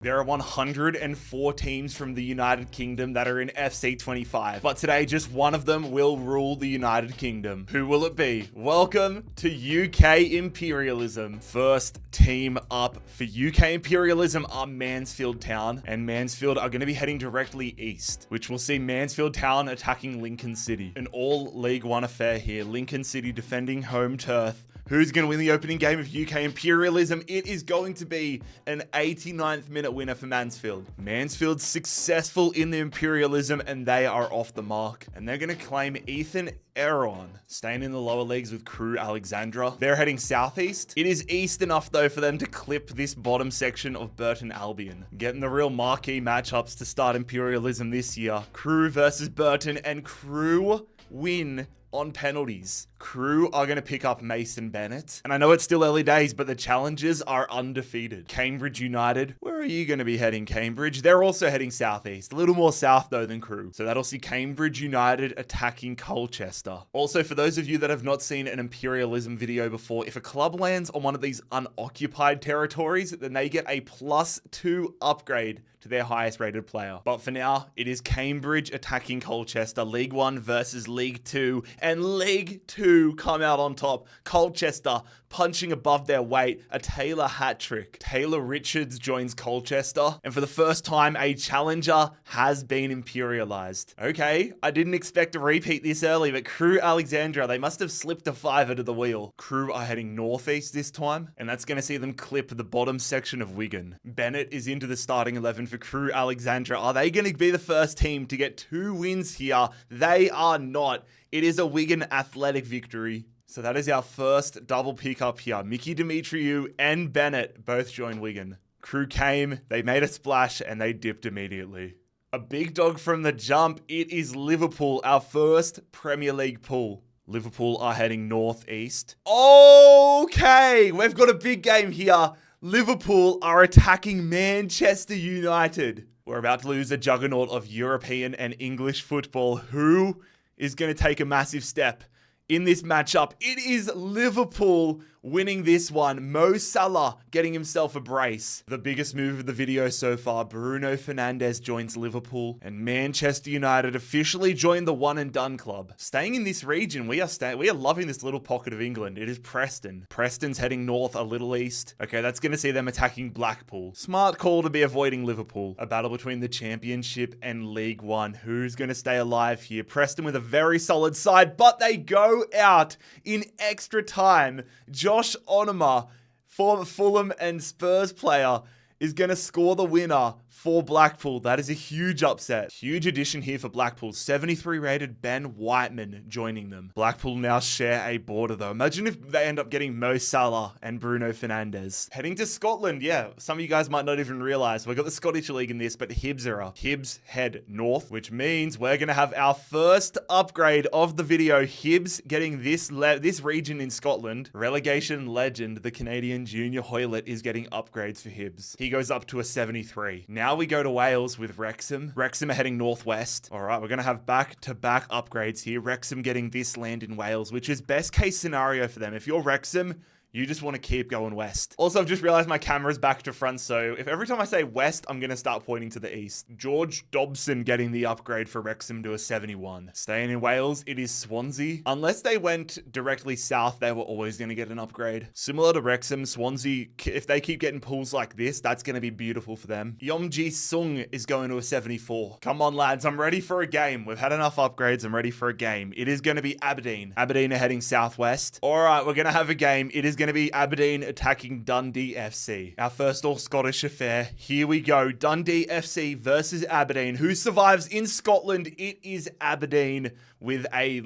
There are 104 teams from the United Kingdom that are in FC25, but today just one of them will rule the United Kingdom. Who will it be? Welcome to UK Imperialism. First team up for UK Imperialism are Mansfield Town, and Mansfield are going to be heading directly east, which will see Mansfield Town attacking Lincoln City. An all League One affair here. Lincoln City defending home turf. Who's going to win the opening game of UK Imperialism? It is going to be an 89th minute winner for Mansfield. Mansfield's successful in the Imperialism and they are off the mark. And they're going to claim Ethan Erron, staying in the lower leagues with Crew Alexandra. They're heading southeast. It is east enough though for them to clip this bottom section of Burton Albion. Getting the real marquee matchups to start Imperialism this year. Crew versus Burton, and Crew win on penalties. Crew are going to pick up Mason Bennett. And I know it's still early days, but the challengers are undefeated. Cambridge United. Where are you going to be heading, Cambridge? They're also heading southeast. A little more south, though, than Crew. So that'll see Cambridge United attacking Colchester. Also, for those of you that have not seen an Imperialism video before, if a club lands on one of these unoccupied territories, then they get a +2 upgrade to their highest rated player. But for now, it is Cambridge attacking Colchester. League 1 versus League 2. And League 2 come out on top. Colchester punching above their weight. A Taylor hat trick. Taylor Richards joins Colchester. And for the first time, a challenger has been imperialized. Okay, I didn't expect a repeat this early, but Crew Alexandra, they must have slipped a fiver to the wheel. Crew are heading northeast this time, and that's going to see them clip the bottom section of Wigan. Bennett is into the starting 11 for Crew Alexandra. Are they going to be the first team to get 2 wins here? They are not. It is a Wigan Athletic victory. So that is our first double pick up here. Mickey Demetriou and Bennett both join Wigan. Crew came, they made a splash, and they dipped immediately. A big dog from the jump. It is Liverpool, our first Premier League pull. Liverpool are heading northeast. Okay, we've got a big game here. Liverpool are attacking Manchester United. We're about to lose a juggernaut of European and English football. Who is going to take a massive step in this matchup? It is Liverpool winning this one. Mo Salah getting himself a brace. The biggest move of the video so far. Bruno Fernandes joins Liverpool, and Manchester United officially joined the one and done club. Staying in this region, we are loving this little pocket of England. It is Preston. Preston's heading north a little east. Okay, that's going to see them attacking Blackpool. Smart call to be avoiding Liverpool. A battle between the Championship and League One. Who's going to stay alive here? Preston with a very solid side, but they go out in extra time. Josh Onoma, former Fulham and Spurs player, is going to score the winner for Blackpool. That is a huge upset. Huge addition here for Blackpool. 73 rated Ben Whiteman joining them. Blackpool now share a border though. Imagine if they end up getting Mo Salah and Bruno Fernandes. Heading to Scotland, yeah. Some of you guys might not even realize we've got the Scottish League in this, but Hibs are up. Hibs head north, which means we're going to have our first upgrade of the video. Hibs getting this region in Scotland. Relegation legend, the Canadian Junior Hoylett, is getting upgrades for Hibs. He goes up to a 73. Now we go to Wales with Wrexham. Wrexham are heading northwest. All right, we're going to have back-to-back upgrades here. Wrexham getting this land in Wales, which is best case scenario for them. If you're Wrexham, you just want to keep going west. Also, I've just realized my camera's back to front, so if every time I say west, I'm going to start pointing to the east. George Dobson getting the upgrade for Wrexham to a 71. Staying in Wales, it is Swansea. Unless they went directly south, they were always going to get an upgrade. Similar to Wrexham, Swansea, if they keep getting pulls like this, that's going to be beautiful for them. Yomji Sung is going to a 74. Come on, lads, I'm ready for a game. We've had enough upgrades. I'm ready for a game. It is going to be Aberdeen. Aberdeen are heading southwest. All right, we're going to have a game. It is going to be Aberdeen attacking Dundee FC. Our first all-Scottish affair. Here we go. Dundee FC versus Aberdeen. Who survives in Scotland? It is Aberdeen with a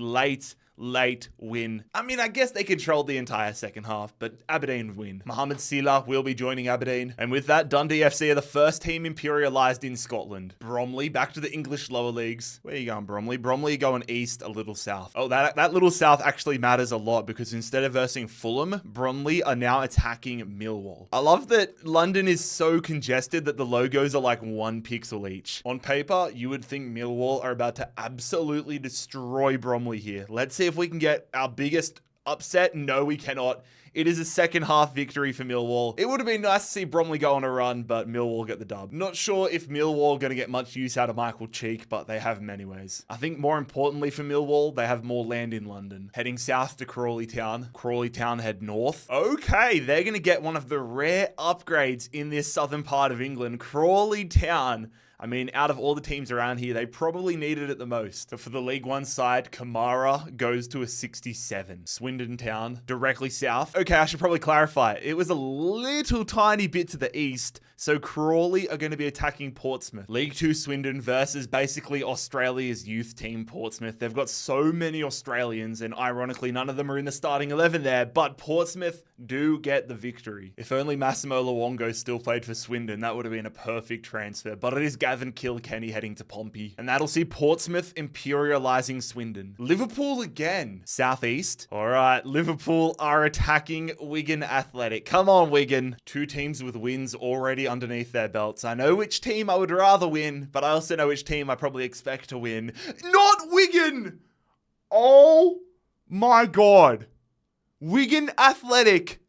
late win. I mean, I guess they controlled the entire second half, but Aberdeen win. Mohamed Silla will be joining Aberdeen. And with that, Dundee FC are the first team imperialized in Scotland. Bromley back to the English lower leagues. Where are you going, Bromley? Bromley going east, a little south. Oh, that little south actually matters a lot because instead of versing Fulham, Bromley are now attacking Millwall. I love that London is so congested that the logos are like 1 pixel each. On paper, you would think Millwall are about to absolutely destroy Bromley here. Let's see if we can get our biggest upset. No, we cannot. It is a second half victory for Millwall. It would have been nice to see Bromley go on a run, but Millwall get the dub. Not sure if Millwall are going to get much use out of Michael Cheek, but they have him anyways. I think more importantly for Millwall, they have more land in London. Heading south to Crawley Town. Crawley Town head north. Okay, they're going to get one of the rare upgrades in this southern part of England. Crawley Town. I mean, out of all the teams around here, they probably needed it the most. So for the League One side, Kamara goes to a 67. Swindon Town, directly south. Okay, I should probably clarify. It was a little tiny bit to the east. So Crawley are going to be attacking Portsmouth. League 2 Swindon versus basically Australia's youth team, Portsmouth. They've got so many Australians, and ironically, none of them are in the starting 11 there, but Portsmouth do get the victory. If only Massimo Luongo still played for Swindon, that would have been a perfect transfer, but it is Gavin Kilkenny heading to Pompey, and that'll see Portsmouth imperialising Swindon. Liverpool again. Southeast. All right, Liverpool are attacking Wigan Athletic. Come on, Wigan. Two teams with wins already underneath their belts. I know which team I would rather win, but I also know which team I probably expect to win. Not Wigan! Oh my God. Wigan Athletic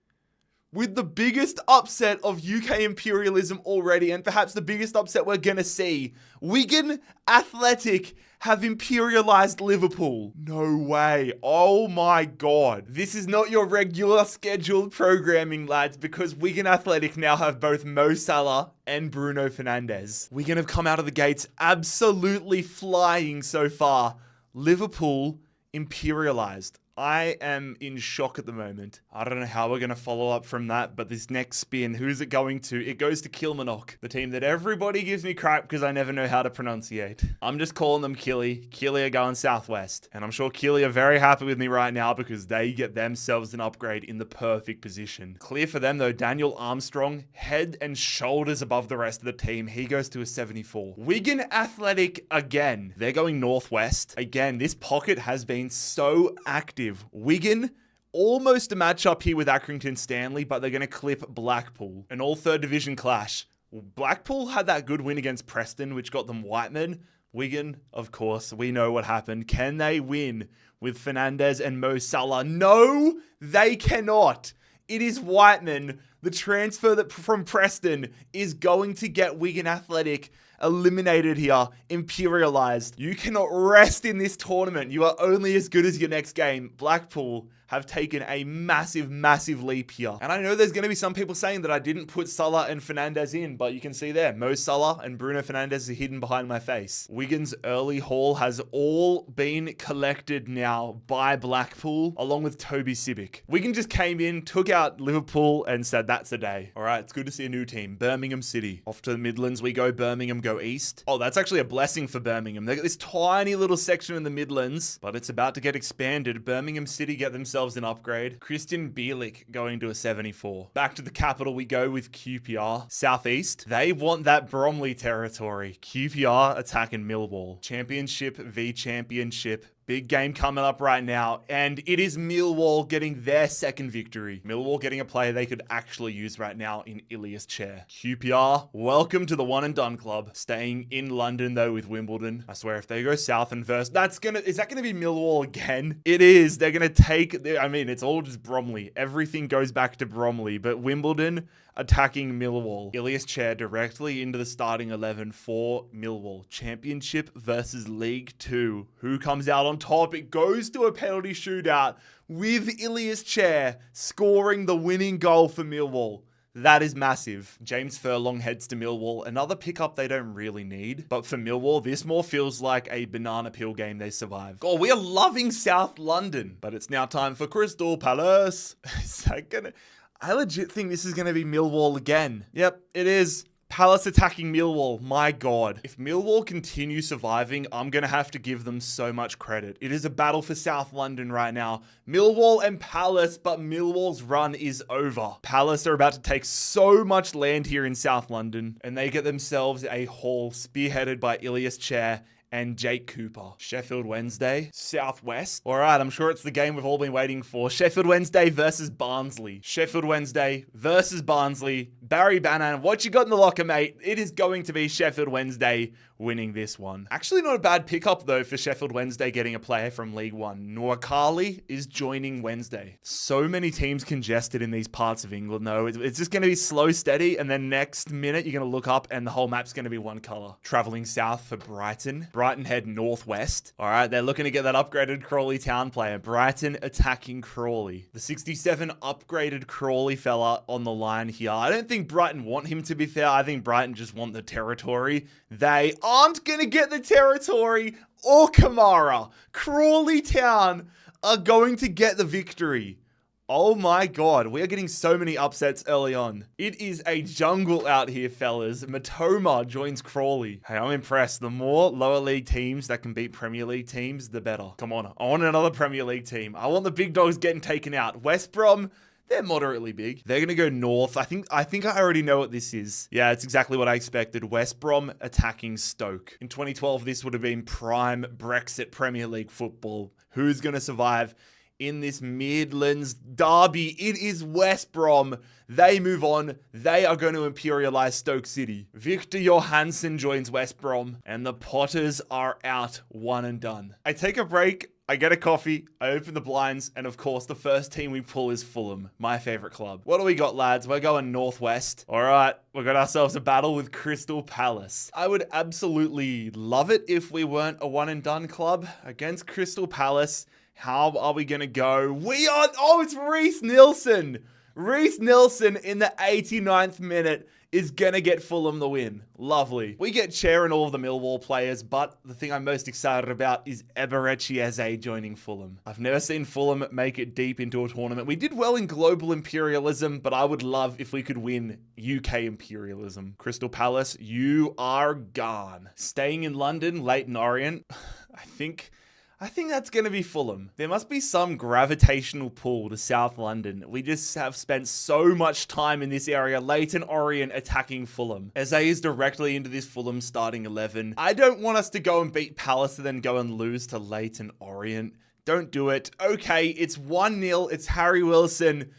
with the biggest upset of UK imperialism already, and perhaps the biggest upset we're going to see. Wigan Athletic have imperialized Liverpool. No way. Oh my God. This is not your regular scheduled programming, lads, because Wigan Athletic now have both Mo Salah and Bruno Fernandes. Wigan have come out of the gates absolutely flying so far. Liverpool imperialized. I am in shock at the moment. I don't know how we're going to follow up from that, but this next spin, who's it going to? It goes to Kilmarnock, the team that everybody gives me crap because I never know how to pronunciate. I'm just calling them Killy. Killy are going southwest, and I'm sure Killy are very happy with me right now because they get themselves an upgrade in the perfect position. Clear for them though, Daniel Armstrong, head and shoulders above the rest of the team. He goes to a 74. Wigan Athletic again. They're going northwest. Again, this pocket has been so active. Wigan, almost a matchup here with Accrington Stanley, but they're going to clip Blackpool. An all third division clash. Blackpool had that good win against Preston, which got them Whiteman. Wigan, of course, we know what happened. Can they win with Fernandes and Mo Salah? No, they cannot. It is Whiteman. The transfer that from Preston is going to get Wigan Athletic eliminated here, imperialized. You cannot rest in this tournament. You are only as good as your next game. Blackpool have taken a massive, massive leap here. And I know there's going to be some people saying that I didn't put Salah and Fernandes in, but you can see there, Mo Salah and Bruno Fernandes are hidden behind my face. Wigan's early haul has all been collected now by Blackpool, along with Toby Sibic. Wigan just came in, took out Liverpool, and said, that's the day. All right, it's good to see a new team. Birmingham City. Off to the Midlands we go. Birmingham go east. Oh, that's actually a blessing for Birmingham. They got this tiny little section in the Midlands, but it's about to get expanded. Birmingham City get themselves an upgrade. Christian Bielik going to a 74. Back to the capital we go with QPR. Southeast. They want that Bromley territory. QPR attacking Millwall. Championship v Championship. Big game coming up right now, and it is Millwall getting their second victory. Millwall getting a player they could actually use right now in Ilias Chair. QPR, welcome to the one and done club. Staying in London though with Wimbledon. I swear if they go south and first, is that gonna be Millwall again? It is. They're gonna take, I mean, it's all just Bromley. Everything goes back to Bromley, but Wimbledon attacking Millwall. Ilias Chair directly into the starting 11 for Millwall. Championship versus League 2. Who comes out on top? It goes to a penalty shootout with Ilias Chair scoring the winning goal for Millwall. That is massive. James Furlong heads to Millwall. Another pickup they don't really need. But for Millwall, this more feels like a banana peel game they survived. Oh, we are loving South London. But it's now time for Crystal Palace. Is that gonna... I legit think this is going to be Millwall again. Yep, it is. Palace attacking Millwall. My God. If Millwall continue surviving, I'm going to have to give them so much credit. It is a battle for South London right now. Millwall and Palace, but Millwall's run is over. Palace are about to take so much land here in South London, and they get themselves a haul spearheaded by Ilias Chair and Jake Cooper. Sheffield Wednesday, Southwest. All right, I'm sure it's the game we've all been waiting for. Sheffield Wednesday versus Barnsley. Sheffield Wednesday versus Barnsley. Barry Bannan, what you got in the locker, mate? It is going to be Sheffield Wednesday winning this one. Actually not a bad pickup though for Sheffield Wednesday getting a player from League One. Nwakali is joining Wednesday. So many teams congested in these parts of England though. It's just going to be slow, steady, and then next minute you're going to look up and the whole map's going to be one color. Traveling south for Brighton. Brighton head northwest. All right, they're looking to get that upgraded Crawley Town player. Brighton attacking Crawley. The 67 upgraded Crawley fella on the line here. I don't think Brighton want him, to be fair. I think Brighton just want the territory. They aren't going to get the territory or Kamara. Crawley Town are going to get the victory. Oh my God, we are getting so many upsets early on. It is a jungle out here, fellas. Matoma joins Crawley. Hey, I'm impressed. The more lower league teams that can beat Premier League teams, the better. Come on, I want another Premier League team. I want the big dogs getting taken out. West Brom, they're moderately big. They're going to go north. I think I already know what this is. Yeah, it's exactly what I expected. West Brom attacking Stoke. In 2012, this would have been prime Brexit Premier League football. Who's going to survive in this Midlands derby? It is West Brom. They move on. They are going to imperialize Stoke City. Victor Johansson joins West Brom, and the Potters are out, one and done. I take a break. I get a coffee, I open the blinds, and of course, the first team we pull is Fulham, my favorite club. What do we got, lads? We're going northwest. All right, we got ourselves a battle with Crystal Palace. I would absolutely love it if we weren't a one-and-done club against Crystal Palace. How are we going to go? We are... Oh, it's Reece Nelson. Reece Nelson in the 89th minute is going to get Fulham the win. Lovely. We get Chair and all of the Millwall players, but the thing I'm most excited about is Eberechi Eze joining Fulham. I've never seen Fulham make it deep into a tournament. We did well in Global Imperialism, but I would love if we could win UK Imperialism. Crystal Palace, you are gone. Staying in London, Leyton Orient. I think that's going to be Fulham. There must be some gravitational pull to South London. We just have spent so much time in this area. Leyton Orient attacking Fulham. Eze is directly into this Fulham starting 11. I don't want us to go and beat Palace and then go and lose to Leyton Orient. Don't do it. Okay, it's 1-0. It's Harry Wilson.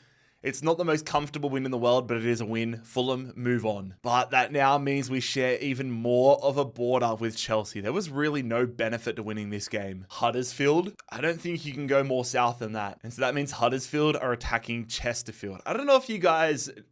It's not the most comfortable win in the world, but it is a win. Fulham move on. But that now means we share even more of a border with Chelsea. There was really no benefit to winning this game. Huddersfield, I don't think you can go more south than that. And so that means Huddersfield are attacking Chesterfield. I don't know if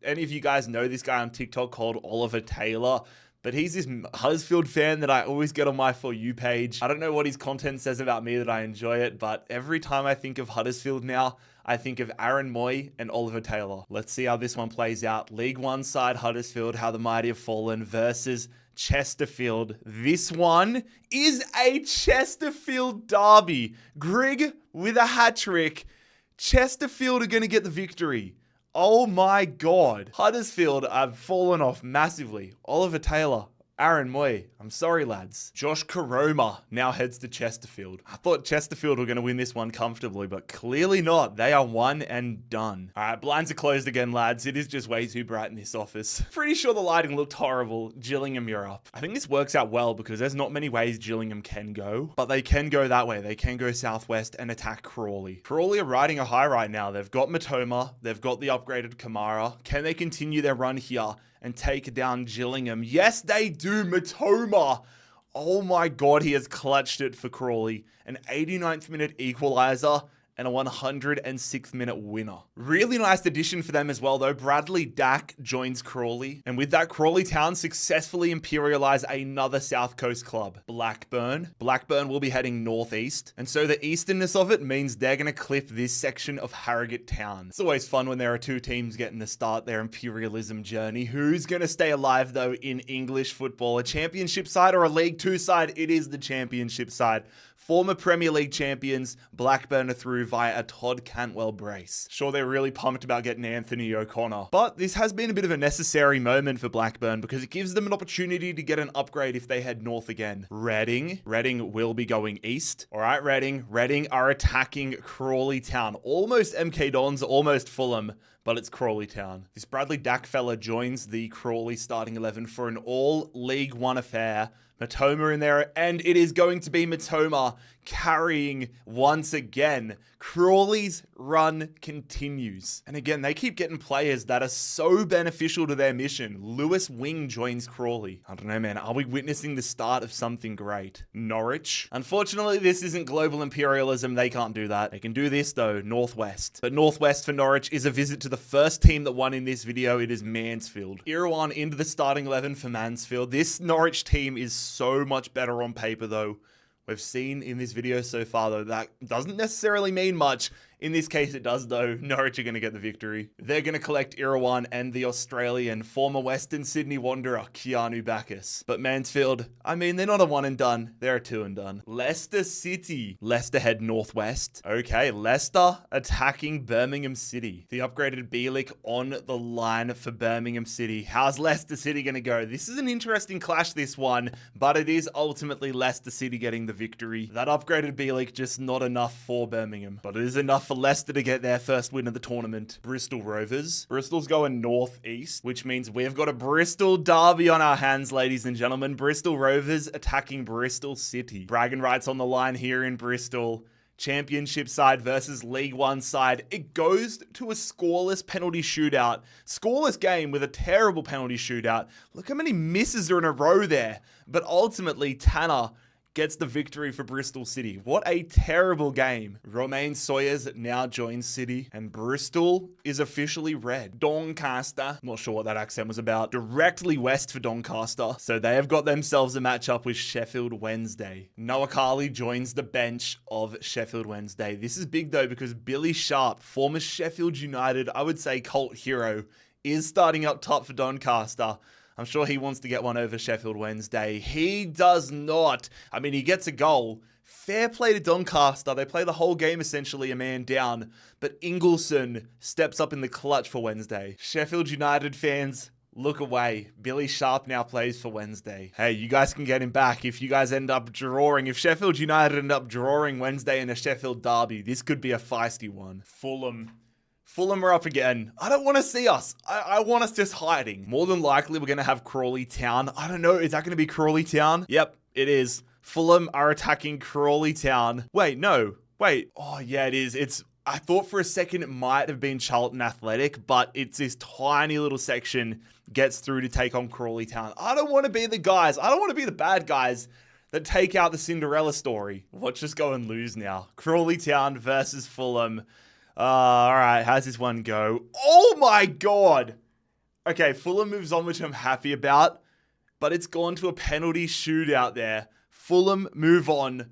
any of you guys know this guy on TikTok called Oliver Taylor, but he's this Huddersfield fan that I always get on my For You page. I don't know what his content says about me that I enjoy it, but every time I think of Huddersfield now, I think of Aaron Moy and Oliver Taylor. Let's see how this one plays out. League One side Huddersfield, how the mighty have fallen, versus Chesterfield. This one is a Chesterfield derby. Grigg with a hat-trick. Chesterfield are going to get the victory. Oh my God. Huddersfield have fallen off massively. Oliver Taylor, Aaron Moy, I'm sorry, lads. Josh Koroma now heads to Chesterfield. I thought Chesterfield were going to win this one comfortably, but clearly not. They are one and done. All right, blinds are closed again, lads. It is just way too bright in this office. Pretty sure the lighting looked horrible. Gillingham, you're up. I think this works out well because there's not many ways Gillingham can go, but they can go that way. They can go southwest and attack Crawley. Crawley are riding a high right now. They've got Matoma. They've got the upgraded Kamara. Can they continue their run here and take down Gillingham? Yes, they do. Matoma. Oh my God, he has clutched it for Crawley. An 89th minute equalizer and a 106th minute winner. Really nice addition for them as well though. Bradley Dack joins Crawley. And with that, Crawley Town successfully imperialize another South Coast club, Blackburn. Blackburn will be heading northeast. And so the easternness of it means they're going to clip this section of Harrogate Town. It's always fun when there are two teams getting to start their imperialism journey. Who's going to stay alive though in English football? A championship side or a League Two side? It is the championship side. Former Premier League champions, Blackburn are through via a Todd Cantwell brace. Sure, they're really pumped about getting Anthony O'Connor, but this has been a bit of a necessary moment for Blackburn because it gives them an opportunity to get an upgrade if they head north again. Reading will be going east. All right, Reading are attacking Crawley Town. Almost MK Dons, almost Fulham, but it's Crawley Town. This Bradley Dack fella joins the Crawley starting 11 for an all League One affair. Matoma in there, and it is going to be Matoma carrying once again. Crawley's run continues. And again, they keep getting players that are so beneficial to their mission. Lewis Wing joins Crawley. I don't know, man. Are we witnessing the start of something great? Norwich. Unfortunately, this isn't global imperialism. They can't do that. They can do this, though. Northwest. But Northwest for Norwich is a visit to the first team that won in this video. It is Mansfield. Irwan into the starting 11 for Mansfield. This Norwich team is so much better on paper, though. We've seen in this video so far, though, that doesn't necessarily mean much. In this case, it does, though. Norwich are going to get the victory. They're going to collect Irwan and the Australian former Western Sydney Wanderer, Keanu Bacchus. But Mansfield, I mean, they're not a one and done. They're a two and done. Leicester City. Leicester head northwest. Okay, Leicester attacking Birmingham City. The upgraded Bielik on the line for Birmingham City. How's Leicester City going to go? This is an interesting clash, this one, but it is ultimately Leicester City getting the victory. That upgraded Bielik just not enough for Birmingham, but it is enough for Leicester to get their first win of the tournament. Bristol Rovers. Bristol's going northeast, which means we've got a Bristol derby on our hands, ladies and gentlemen. Bristol Rovers attacking Bristol City. Bragging rights on the line here in Bristol. Championship side versus League One side. It goes to a scoreless penalty shootout. Scoreless game with a terrible penalty shootout. Look how many misses are in a row there. But ultimately, Tanner gets the victory for Bristol City. What a terrible game. Romain Sawyers now joins City, and Bristol is officially red. Doncaster, not sure what that accent was about, directly west for Doncaster, so they have got themselves a matchup with Sheffield Wednesday. Noah Carley joins the bench of Sheffield Wednesday. This is big though, because Billy Sharp, former Sheffield United, I would say cult hero, is starting up top for Doncaster. I'm sure he wants to get one over Sheffield Wednesday. He does not. I mean, he gets a goal. Fair play to Doncaster. They play the whole game essentially a man down. But Ingleson steps up in the clutch for Wednesday. Sheffield United fans, look away. Billy Sharp now plays for Wednesday. Hey, you guys can get him back if you guys end up drawing. If Sheffield United end up drawing Wednesday in a Sheffield derby, this could be a feisty one. Fulham are up again. I don't want to see us. I want us just hiding. More than likely, we're going to have Crawley Town. I don't know. Is that going to be Crawley Town? Yep, it is. Fulham are attacking Crawley Town. Wait, no. Wait. Oh, yeah, it is. I thought for a second it might have been Charlton Athletic, but it's this tiny little section gets through to take on Crawley Town. I don't want to be the guys. I don't want to be the bad guys that take out the Cinderella story. Let's just go and lose now. Crawley Town versus Fulham. All right, how's this one go? Oh my God. Okay, Fulham moves on, which I'm happy about, but it's gone to a penalty shootout there. Fulham move on,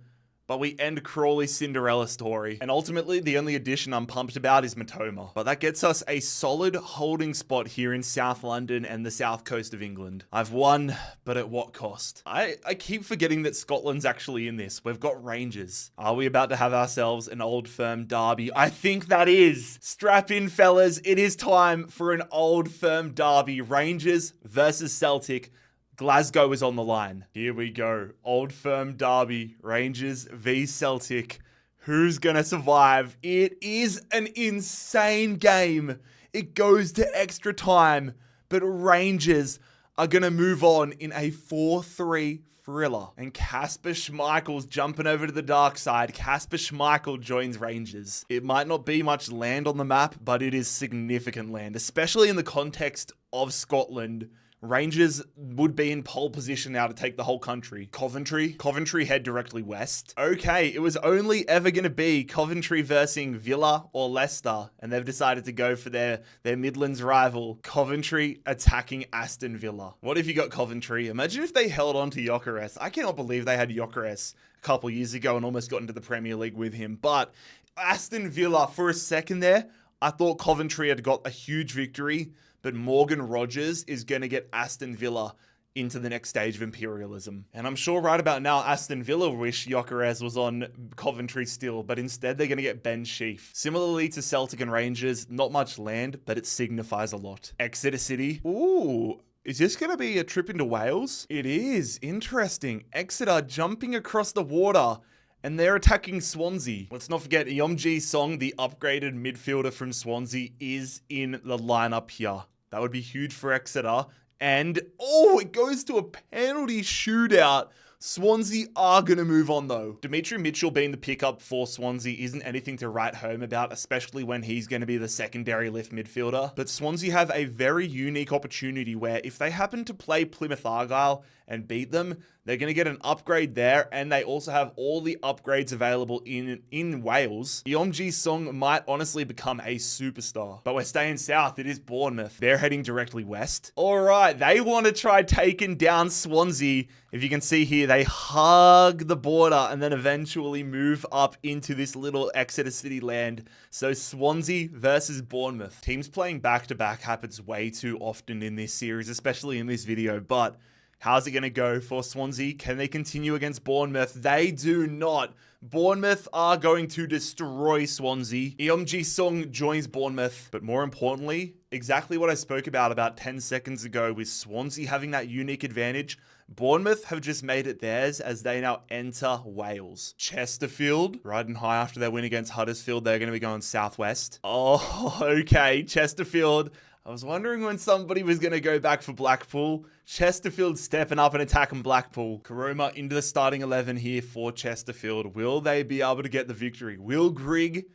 but we end Crawley's Cinderella story. And ultimately, the only addition I'm pumped about is Matoma. But that gets us a solid holding spot here in South London and the south coast of England. I've won, but at what cost? I keep forgetting that Scotland's actually in this. We've got Rangers. Are we about to have ourselves an Old Firm derby? I think that is. Strap in, fellas. It is time for an Old Firm derby. Rangers versus Celtic. Glasgow is on the line. Here we go. Old Firm derby. Rangers v Celtic. Who's going to survive? It is an insane game. It goes to extra time, but Rangers are going to move on in a 4-3 thriller. And Kasper Schmeichel's jumping over to the dark side. Kasper Schmeichel joins Rangers. It might not be much land on the map, but it is significant land, especially in the context of Scotland. Rangers would be in pole position now to take the whole country. Coventry head directly west. Okay, it was only ever going to be Coventry versus Villa or Leicester, and they've decided to go for their Midlands rival, Coventry attacking Aston Villa. What if you got Coventry? Imagine if they held on to Gyökeres. I cannot believe they had Gyökeres a couple years ago and almost got into the Premier League with him. But Aston Villa, for a second there, I thought Coventry had got a huge victory, but Morgan Rogers is going to get Aston Villa into the next stage of imperialism. And I'm sure right about now, Aston Villa wish Gyökeres was on Coventry still, but instead they're going to get Ben Sheaf. Similarly to Celtic and Rangers, not much land, but it signifies a lot. Exeter City. Ooh. Is this going to be a trip into Wales? It is. Interesting. Exeter jumping across the water and they're attacking Swansea. Let's not forget Ji Song, the upgraded midfielder from Swansea, is in the lineup here. That would be huge for Exeter. And, oh, it goes to a penalty shootout. Swansea are going to move on, though. Dimitri Mitchell being the pickup for Swansea isn't anything to write home about, especially when he's going to be the secondary lift midfielder. But Swansea have a very unique opportunity where if they happen to play Plymouth Argyle and beat them, they're going to get an upgrade there, and they also have all the upgrades available in Wales. Ji Song might honestly become a superstar. But we're staying south. It is Bournemouth. They're heading directly west. All right, they want to try taking down Swansea. If you can see here, they hug the border and then eventually move up into this little Exeter City land. So Swansea versus Bournemouth. Teams playing back-to-back happens way too often in this series, especially in this video, but how's it going to go for Swansea? Can they continue against Bournemouth? They do not. Bournemouth are going to destroy Swansea. Ji Song joins Bournemouth. But more importantly, exactly what I spoke about 10 seconds ago with Swansea having that unique advantage, Bournemouth have just made it theirs as they now enter Wales. Chesterfield, riding high after their win against Huddersfield. They're going to be going southwest. Oh, okay. Chesterfield. I was wondering when somebody was going to go back for Blackpool. Chesterfield stepping up and attacking Blackpool. Karoma into the starting 11 here for Chesterfield. Will they be able to get the victory? Will Grigg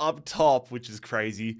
up top, which is crazy.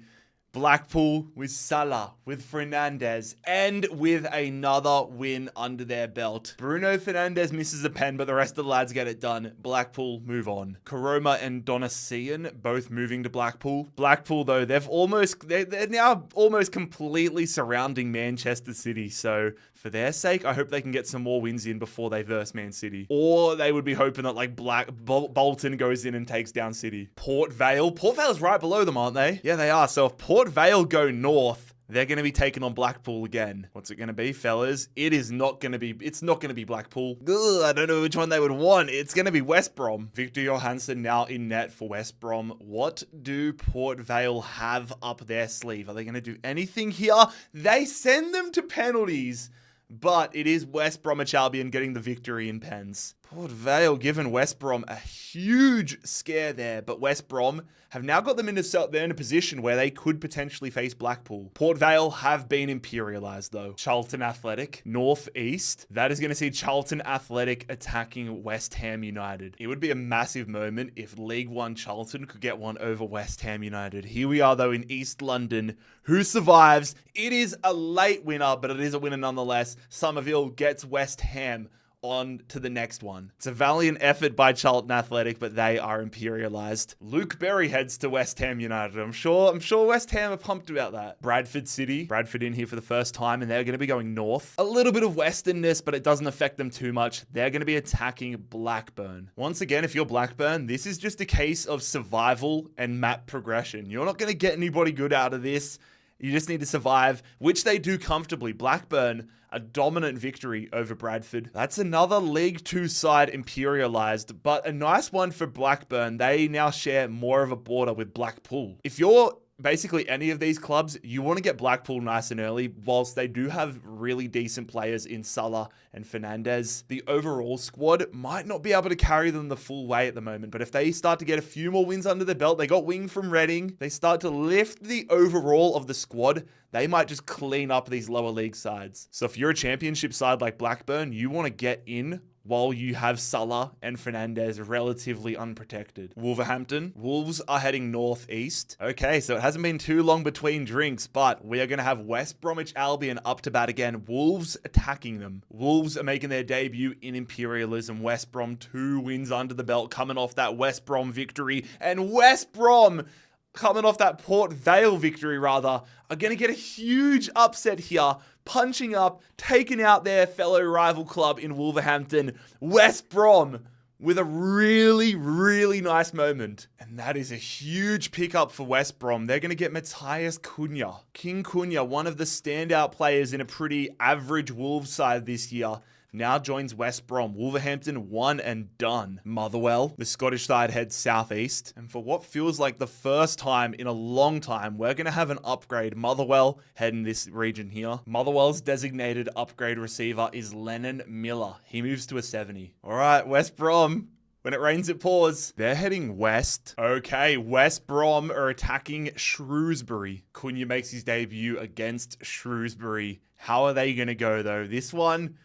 Blackpool with Salah, with Fernandez, and with another win under their belt. Bruno Fernandez misses a pen, but the rest of the lads get it done. Blackpool move on. Karoma and Donasian both moving to Blackpool. Blackpool, though, they're now almost completely surrounding Manchester City. So for their sake, I hope they can get some more wins in before they verse Man City. Or they would be hoping that like Bolton goes in and takes down City. Port Vale's right below them, aren't they? Yeah, they are. So if Port Vale go north, they're going to be taking on Blackpool again. What's it going to be, fellas? It's not going to be Blackpool. Ugh, I don't know which one they would want. It's going to be West Brom. Victor Johansson now in net for West Brom. What do Port Vale have up their sleeve? Are they going to do anything here? They send them to penalties, but it is West Bromwich Albion getting the victory in pens. Port Vale giving West Brom a huge scare there, but West Brom have now got them in a position where they could potentially face Blackpool. Port Vale have been imperialized though. Charlton Athletic, Northeast. That is going to see Charlton Athletic attacking West Ham United. It would be a massive moment if League One Charlton could get one over West Ham United. Here we are though in East London. Who survives? It is a late winner, but it is a winner nonetheless. Somerville gets West Ham on to the next one. It's a valiant effort by Charlton Athletic, but they are imperialized. Luke Berry heads to West Ham United. I'm sure West Ham are pumped about that. Bradford City. Bradford in here for the first time, and they're going to be going north. A little bit of westernness, but it doesn't affect them too much. They're going to be attacking Blackburn. Once again, if you're Blackburn, this is just a case of survival and map progression. You're not going to get anybody good out of this. You just need to survive, which they do comfortably. Blackburn, a dominant victory over Bradford. That's another League 2 side imperialized, but a nice one for Blackburn. They now share more of a border with Blackpool. If you're basically any of these clubs, you want to get Blackpool nice and early. Whilst they do have really decent players in Salah and Fernandez, the overall squad might not be able to carry them the full way at the moment. But if they start to get a few more wins under their belt, they got wing from Reading, they start to lift the overall of the squad, they might just clean up these lower league sides. So if you're a championship side like Blackburn, you want to get in while you have Salah and Fernandez relatively unprotected. Wolverhampton. Wolves are heading northeast. Okay, so it hasn't been too long between drinks, but we are going to have West Bromwich Albion up to bat again. Wolves attacking them. Wolves are making their debut in Imperialism. West Brom 2 wins under the belt coming off that West Brom victory. And West Brom, coming off that Port Vale victory rather, are going to get a huge upset here, punching up, taking out their fellow rival club in Wolverhampton, West Brom, with a really, really nice moment. And that is a huge pickup for West Brom. They're going to get Matthias Cunha. King Cunha, one of the standout players in a pretty average Wolves side this year, now joins West Brom. Wolverhampton one and done. Motherwell, the Scottish side, heads southeast. And for what feels like the first time in a long time, we're going to have an upgrade. Motherwell heading this region here. Motherwell's designated upgrade receiver is Lennon Miller. He moves to a 70. All right, West Brom. When it rains, it pours. They're heading west. Okay, West Brom are attacking Shrewsbury. Cunha makes his debut against Shrewsbury. How are they going to go, though? This one,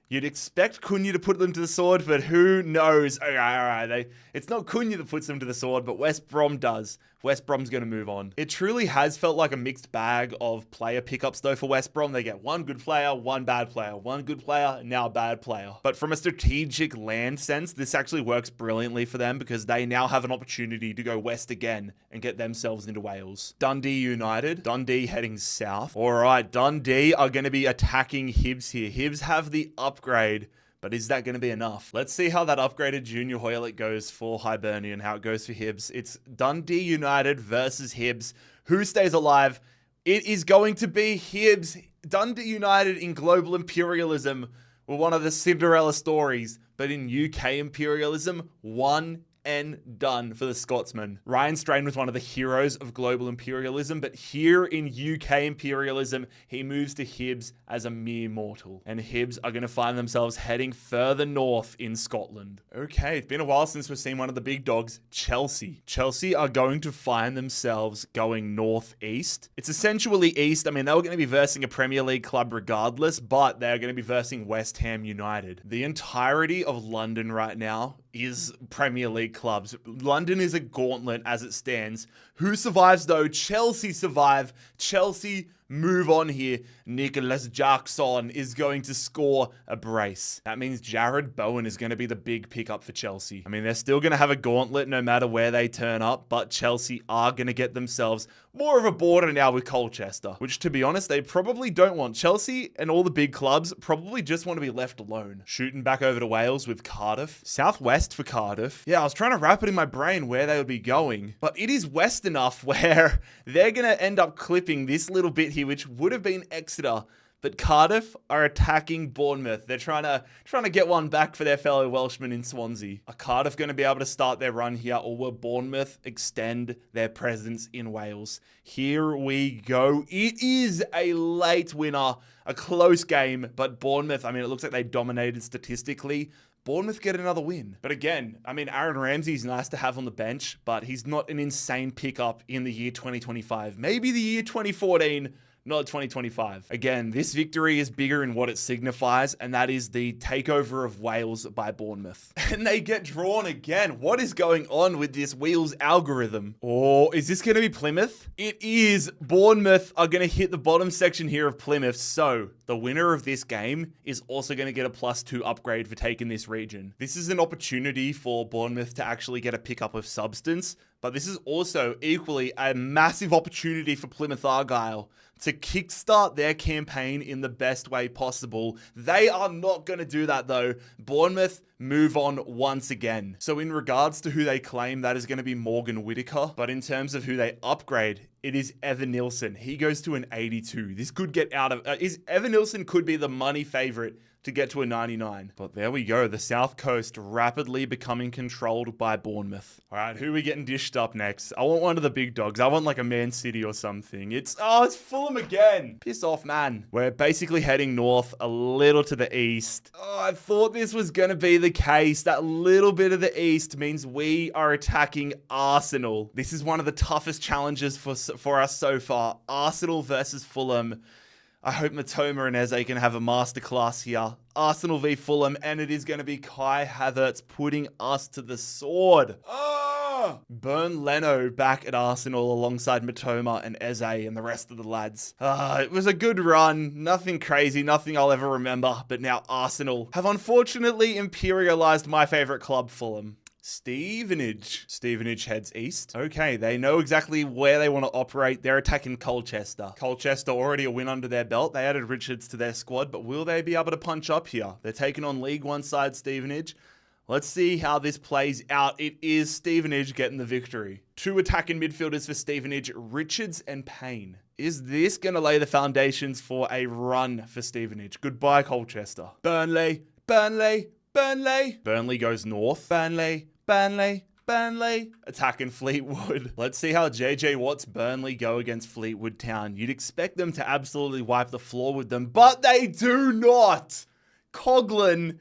you'd expect Cunha to put them to the sword, but who knows? All right. It's not Cunha that puts them to the sword, but West Brom does. West Brom's going to move on. It truly has felt like a mixed bag of player pickups, though, for West Brom. They get one good player, one bad player, one good player, now a bad player. But from a strategic land sense, this actually works brilliantly for them because they now have an opportunity to go west again and get themselves into Wales. Dundee United. Dundee heading south. All right, Dundee are going to be attacking Hibs here. Hibs have the upgrade. But is that going to be enough? Let's see how that upgraded Junior Hoylett goes for Hibernian, how it goes for Hibs. It's Dundee United versus Hibs. Who stays alive? It is going to be Hibs. Dundee United in global imperialism were one of the Cinderella stories, but in UK imperialism, one and done for the Scotsman. Ryan Strain was one of the heroes of global imperialism, but here in UK imperialism, he moves to Hibs as a mere mortal. And Hibs are going to find themselves heading further north in Scotland. Okay, it's been a while since we've seen one of the big dogs, Chelsea. Chelsea are going to find themselves going northeast. It's essentially east. I mean, they were going to be versing a Premier League club regardless, but they're going to be versing West Ham United. The entirety of London right now is Premier League clubs. London is a gauntlet as it stands. Who survives though? Chelsea survive. Chelsea move on here. Nicholas Jackson is going to score a brace. That means Jarrod Bowen is going to be the big pickup for Chelsea. I mean, they're still going to have a gauntlet no matter where they turn up, but Chelsea are going to get themselves more of a border now with Colchester, which, to be honest, they probably don't want. Chelsea and all the big clubs probably just want to be left alone. Shooting back over to Wales with Cardiff. Southwest for Cardiff. Yeah, I was trying to wrap it in my brain where they would be going, but it is west enough where they're going to end up clipping this little bit here, which would have been Exeter. But Cardiff are attacking Bournemouth. They're trying to get one back for their fellow Welshmen in Swansea. Are Cardiff going to be able to start their run here, or will Bournemouth extend their presence in Wales? Here we go. It is a late winner, a close game, but Bournemouth, I mean, it looks like they dominated statistically. Bournemouth get another win. But again, I mean, Aaron Ramsey's nice to have on the bench, but he's not an insane pickup in the year 2025. Maybe the year 2014, not 2025. Again, this victory is bigger in what it signifies, and that is the takeover of Wales by Bournemouth. And they get drawn again. What is going on with this Wheels algorithm? Or is this going to be Plymouth? It is. Bournemouth are going to hit the bottom section here of Plymouth. So the winner of this game is also going to get a +2 upgrade for taking this region. This is an opportunity for Bournemouth to actually get a pickup of substance, but this is also equally a massive opportunity for Plymouth Argyle to kickstart their campaign in the best way possible. They are not going to do that though. Bournemouth move on once again. So in regards to who they claim, that is going to be Morgan Whitaker. But in terms of who they upgrade, it is Evan Nilsson. He goes to an 82. This could get out of... Evan Nilsson could be the money favorite to get to a 99. But there we go. The South Coast rapidly becoming controlled by Bournemouth. All right, who are we getting dished up next? I want one of the big dogs. I want like a Man City or something. It's Fulham again. Piss off, man. We're basically heading north a little to the east. Oh, I thought this was going to be the case. That little bit of the east means we are attacking Arsenal. This is one of the toughest challenges for us so far. Arsenal versus Fulham. I hope Matoma and Eze can have a masterclass here. Arsenal v Fulham, and it is going to be Kai Havertz putting us to the sword. Burn Leno back at Arsenal alongside Matoma and Eze and the rest of the lads. It was a good run. Nothing crazy, nothing I'll ever remember. But now Arsenal have unfortunately imperialized my favorite club, Fulham. Stevenage. Stevenage heads east. Okay, they know exactly where they want to operate. They're attacking Colchester. Colchester already a win under their belt. They added Richards to their squad, but will they be able to punch up here? They're taking on League One side Stevenage. Let's see how this plays out. It is Stevenage getting the victory. 2 attacking midfielders for Stevenage, Richards and Payne. Is this going to lay the foundations for a run for Stevenage? Goodbye, Colchester. Burnley. Burnley. Burnley. Burnley goes north. Burnley. Burnley, Burnley, attacking Fleetwood. Let's see how JJ Watt's Burnley go against Fleetwood Town. You'd expect them to absolutely wipe the floor with them, but they do not. Coughlin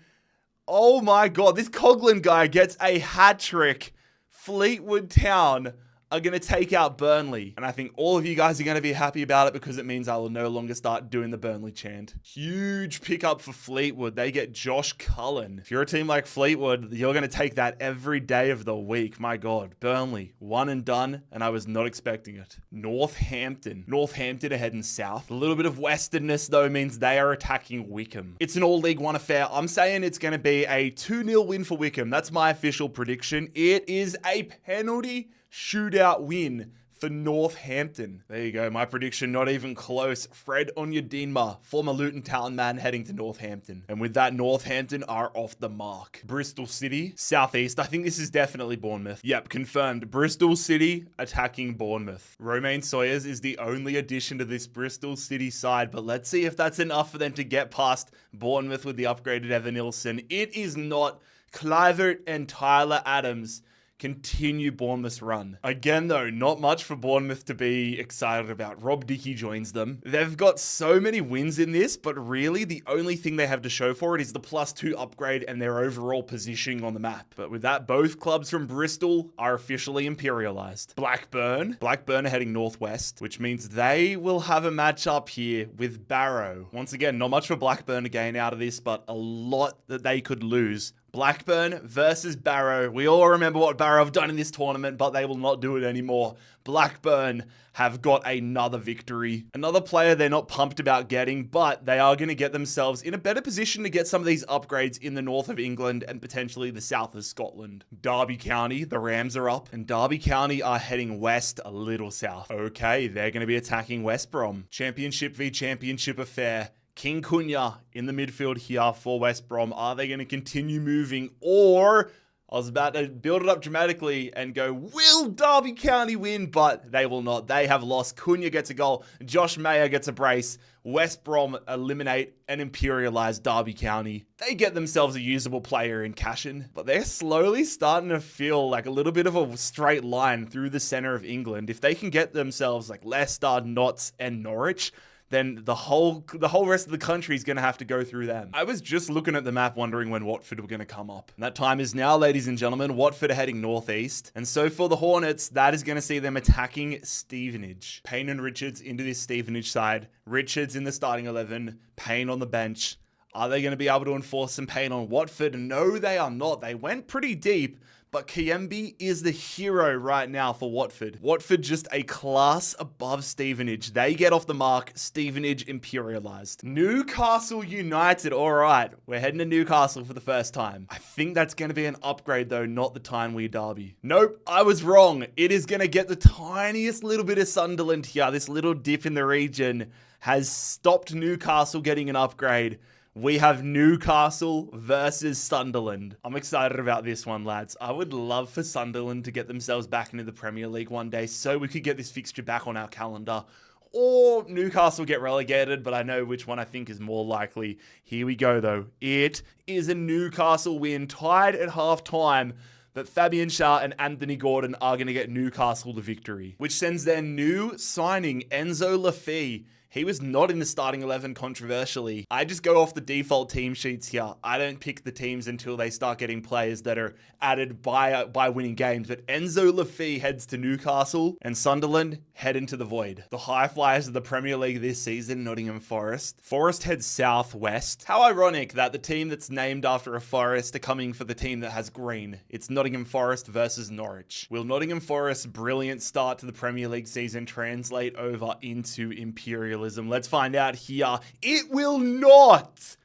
Oh my god, this Coghlan guy gets a hat trick. Fleetwood Town are going to take out Burnley. And I think all of you guys are going to be happy about it because it means I will no longer start doing the Burnley chant. Huge pickup for Fleetwood. They get Josh Cullen. If you're a team like Fleetwood, you're going to take that every day of the week. My God. Burnley, one and done, and I was not expecting it. Northampton. Northampton are heading south. A little bit of westernness, though, means they are attacking Wickham. It's an all League One affair. I'm saying it's going to be a 2-0 win for Wickham. That's my official prediction. It is a penalty shootout win for Northampton. There you go. My prediction, not even close. Fred Onyedinma, former Luton Town man, heading to Northampton. And with that, Northampton are off the mark. Bristol City, Southeast. I think this is definitely Bournemouth. Yep, confirmed. Bristol City attacking Bournemouth. Romain Sawyers is the only addition to this Bristol City side, but let's see if that's enough for them to get past Bournemouth with the upgraded Evan Nilsson. It is not. Clivert and Tyler Adams continue Bournemouth's run. Again, though, not much for Bournemouth to be excited about. Rob Dickey joins them. They've got so many wins in this, but really the only thing they have to show for it is the +2 upgrade and their overall positioning on the map. But with that, both clubs from Bristol are officially imperialized. Blackburn are heading northwest, which means they will have a match up here with Barrow. Once again, not much for Blackburn to gain out of this, but a lot that they could lose. Blackburn versus Barrow. We all remember what Barrow have done in this tournament, but they will not do it anymore. Blackburn have got another victory. Another player they're not pumped about getting, but they are going to get themselves in a better position to get some of these upgrades in the north of England and potentially the south of Scotland. Derby County, the Rams are up, and Derby County are heading west a little south. Okay, they're going to be attacking West Brom. Championship v Championship affair. King Cunha in the midfield here for West Brom. Are they going to continue moving? Or, I was about to build it up dramatically and go, will Derby County win? But they will not. They have lost. Cunha gets a goal. Josh Mayer gets a brace. West Brom eliminate and imperialize Derby County. They get themselves a usable player in Cashin, but they're slowly starting to feel like a little bit of a straight line through the center of England. If they can get themselves like Leicester, Notts, and Norwich, then the whole rest of the country is going to have to go through them. I was just looking at the map wondering when Watford were going to come up. And that time is now, ladies and gentlemen. Watford are heading northeast. And so for the Hornets, that is going to see them attacking Stevenage. Payne and Richards into this Stevenage side. Richards in the starting 11. Payne on the bench. Are they going to be able to enforce some Payne on Watford? No, they are not. They went pretty deep. But Kiembe is the hero right now for Watford. Watford just a class above Stevenage. They get off the mark. Stevenage imperialized. Newcastle United. All right, we're heading to Newcastle for the first time. I think that's going to be an upgrade though, not the Tyne-Wear Derby. Nope, I was wrong. It is going to get the tiniest little bit of Sunderland here. This little dip in the region has stopped Newcastle getting an upgrade. We have Newcastle versus Sunderland. I'm excited about this one, lads. I would love for Sunderland to get themselves back into the Premier League one day so we could get this fixture back on our calendar. Or Newcastle get relegated, but I know which one I think is more likely. Here we go, though. It is a Newcastle win, tied at half-time. But Fabian Schär and Anthony Gordon are going to get Newcastle the victory, which sends their new signing, Enzo Lafay. He was not in the starting 11 controversially. I just go off the default team sheets here. I don't pick the teams until they start getting players that are added by winning games. But Enzo Lafay heads to Newcastle and Sunderland head into the void. The high flyers of the Premier League this season, Nottingham Forest. Forest heads southwest. How ironic that the team that's named after a forest are coming for the team that has green. It's Nottingham Forest versus Norwich. Will Nottingham Forest's brilliant start to the Premier League season translate over into Imperialism? Let's find out here. It will not.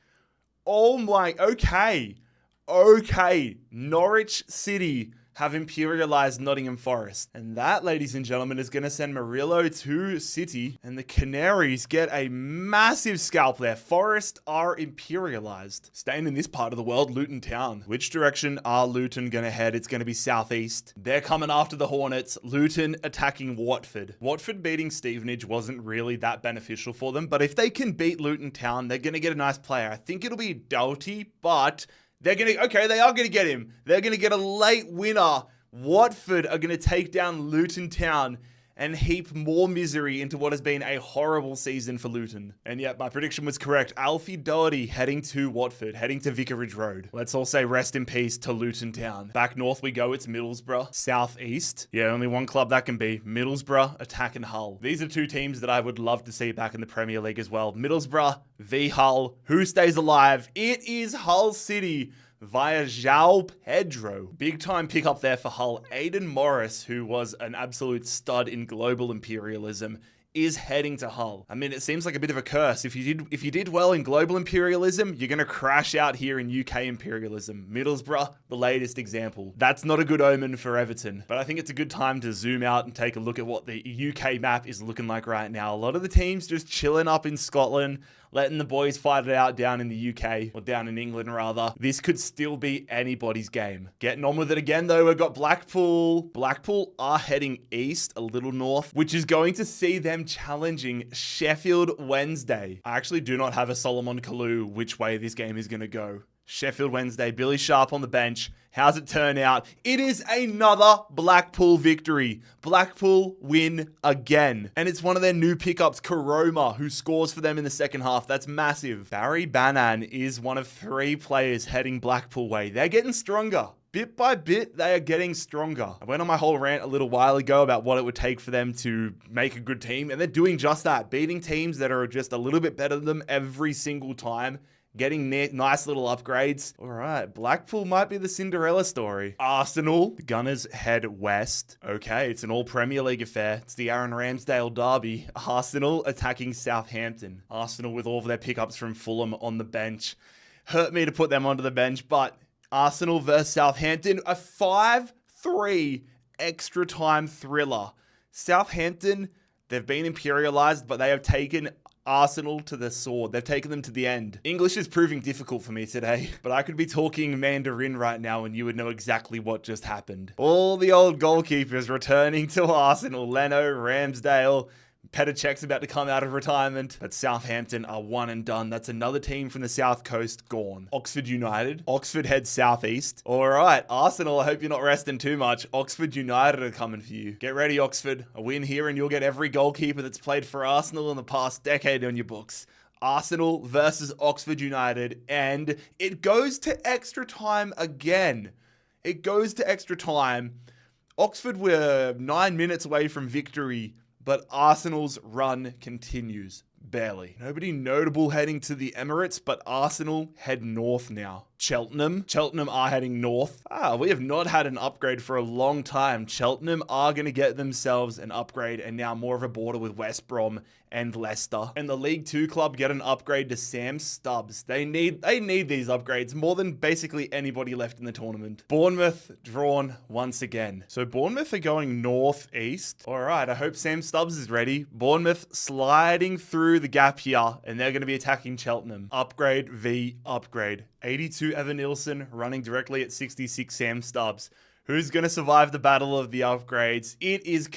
Oh my, okay. Norwich City have imperialized Nottingham Forest. And that, ladies and gentlemen, is going to send Murillo to City. And the Canaries get a massive scalp there. Forest are imperialized. Staying in this part of the world, Luton Town. Which direction are Luton going to head? It's going to be southeast. They're coming after the Hornets. Luton attacking Watford. Watford beating Stevenage wasn't really that beneficial for them. But if they can beat Luton Town, they're going to get a nice player. I think it'll be Doughty, but they are going to get him. They're going to get a late winner. Watford are going to take down Luton Town and heap more misery into what has been a horrible season for Luton. And yet, my prediction was correct. Alfie Doherty heading to Watford, heading to Vicarage Road. Let's all say rest in peace to Luton Town. Back north we go, it's Middlesbrough. South East, yeah, only one club that can be. Middlesbrough attacking Hull. These are two teams that I would love to see back in the Premier League as well. Middlesbrough v Hull. Who stays alive? It is Hull City via João Pedro. Big time pick up there for Hull. Aidan Morris, who was an absolute stud in global imperialism, is heading to Hull. I mean, it seems like a bit of a curse. If you did well in global imperialism, you're going to crash out here in UK imperialism. Middlesbrough, the latest example. That's not a good omen for Everton. But I think it's a good time to zoom out and take a look at what the UK map is looking like right now. A lot of the teams just chilling up in Scotland, letting the boys fight it out down in the UK, or down in England rather. This could still be anybody's game. Getting on with it again though, we've got Blackpool. Blackpool are heading east, a little north, which is going to see them challenging Sheffield Wednesday. I actually do not have a Solomon Kalou which way this game is going to go. Sheffield Wednesday, Billy Sharp on the bench. How's it turn out? It is another Blackpool victory. Blackpool win again. And it's one of their new pickups, Karoma, who scores for them in the second half. That's massive. Barry Bannan is one of 3 players heading Blackpool way. They're getting stronger. Bit by bit, they are getting stronger. I went on my whole rant a little while ago about what it would take for them to make a good team, and they're doing just that. Beating teams that are just a little bit better than them every single time. Getting nice little upgrades. All right, Blackpool might be the Cinderella story. Arsenal, the Gunners head west. Okay, it's an all Premier League affair. It's the Aaron Ramsdale derby. Arsenal attacking Southampton. Arsenal with all of their pickups from Fulham on the bench. Hurt me to put them onto the bench, but Arsenal versus Southampton, a 5-3 extra time thriller. Southampton, they've been imperialized, but they have taken Arsenal to the sword. They've taken them to the end. English is proving difficult for me today, but I could be talking Mandarin right now and you would know exactly what just happened. All the old goalkeepers returning to Arsenal. Leno, Ramsdale, Petr Cech's about to come out of retirement, but Southampton are one and done. That's another team from the South Coast gone. Oxford United. Oxford heads southeast. All right, Arsenal, I hope you're not resting too much. Oxford United are coming for you. Get ready, Oxford. A win here and you'll get every goalkeeper that's played for Arsenal in the past decade on your books. Arsenal versus Oxford United, and it goes to extra time again. It goes to extra time. Oxford were 9 minutes away from victory, but Arsenal's run continues. Barely. Nobody notable heading to the Emirates, but Arsenal head north now. Cheltenham are heading north. We have not had an upgrade for a long time. Cheltenham are going to get themselves an upgrade and now more of a border with West Brom and Leicester. And the League 2 club get an upgrade to Sam Stubbs. They need these upgrades more than basically anybody left in the tournament. Bournemouth drawn once again. So Bournemouth are going northeast. All right, I hope Sam Stubbs is ready. Bournemouth sliding through the gap here, and they're going to be attacking Cheltenham. Upgrade v upgrade. 82 Evan Nilsson running directly at 66 Sam Stubbs. Who's going to survive the battle of the upgrades? It is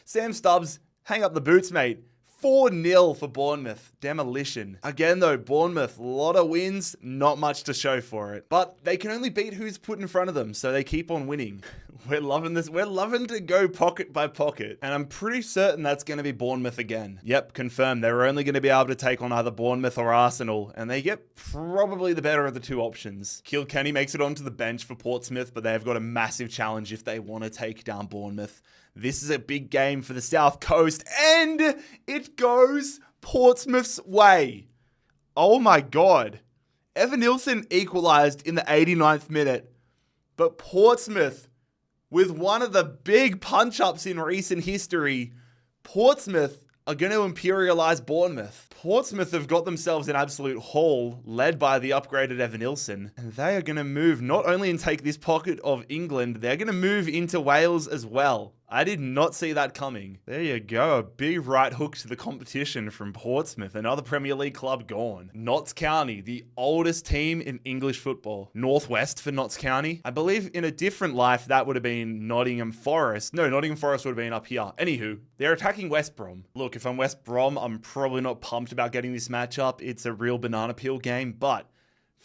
Sam Stubbs, hang up the boots, mate. 4-0 for Bournemouth. Demolition. Again, though, Bournemouth, a lot of wins, not much to show for it. But they can only beat who's put in front of them, so they keep on winning. We're loving this. We're loving to go pocket by pocket. And I'm pretty certain that's going to be Bournemouth again. Yep, confirmed. They're only going to be able to take on either Bournemouth or Arsenal, and they get probably the better of the two options. Kilkenny makes it onto the bench for Portsmouth, but they've got a massive challenge if they want to take down Bournemouth. This is a big game for the South Coast, and it goes Portsmouth's way. Oh my God. Evan Nilsson equalised in the 89th minute, but Portsmouth, with one of the big punch-ups in recent history, Portsmouth are going to imperialise Bournemouth. Portsmouth have got themselves an absolute haul, led by the upgraded Evan Nilsson, and they are going to move not only and take this pocket of England, they're going to move into Wales as well. I did not see that coming. There you go, a big right hook to the competition from Portsmouth, another Premier League club gone. Notts County, the oldest team in English football. Northwest for Notts County. I believe in a different life that would have been Nottingham Forest. No, Nottingham Forest would have been up here. Anywho, they're attacking West Brom. Look, if I'm West Brom, I'm probably not pumped about getting this matchup. It's a real banana peel game, but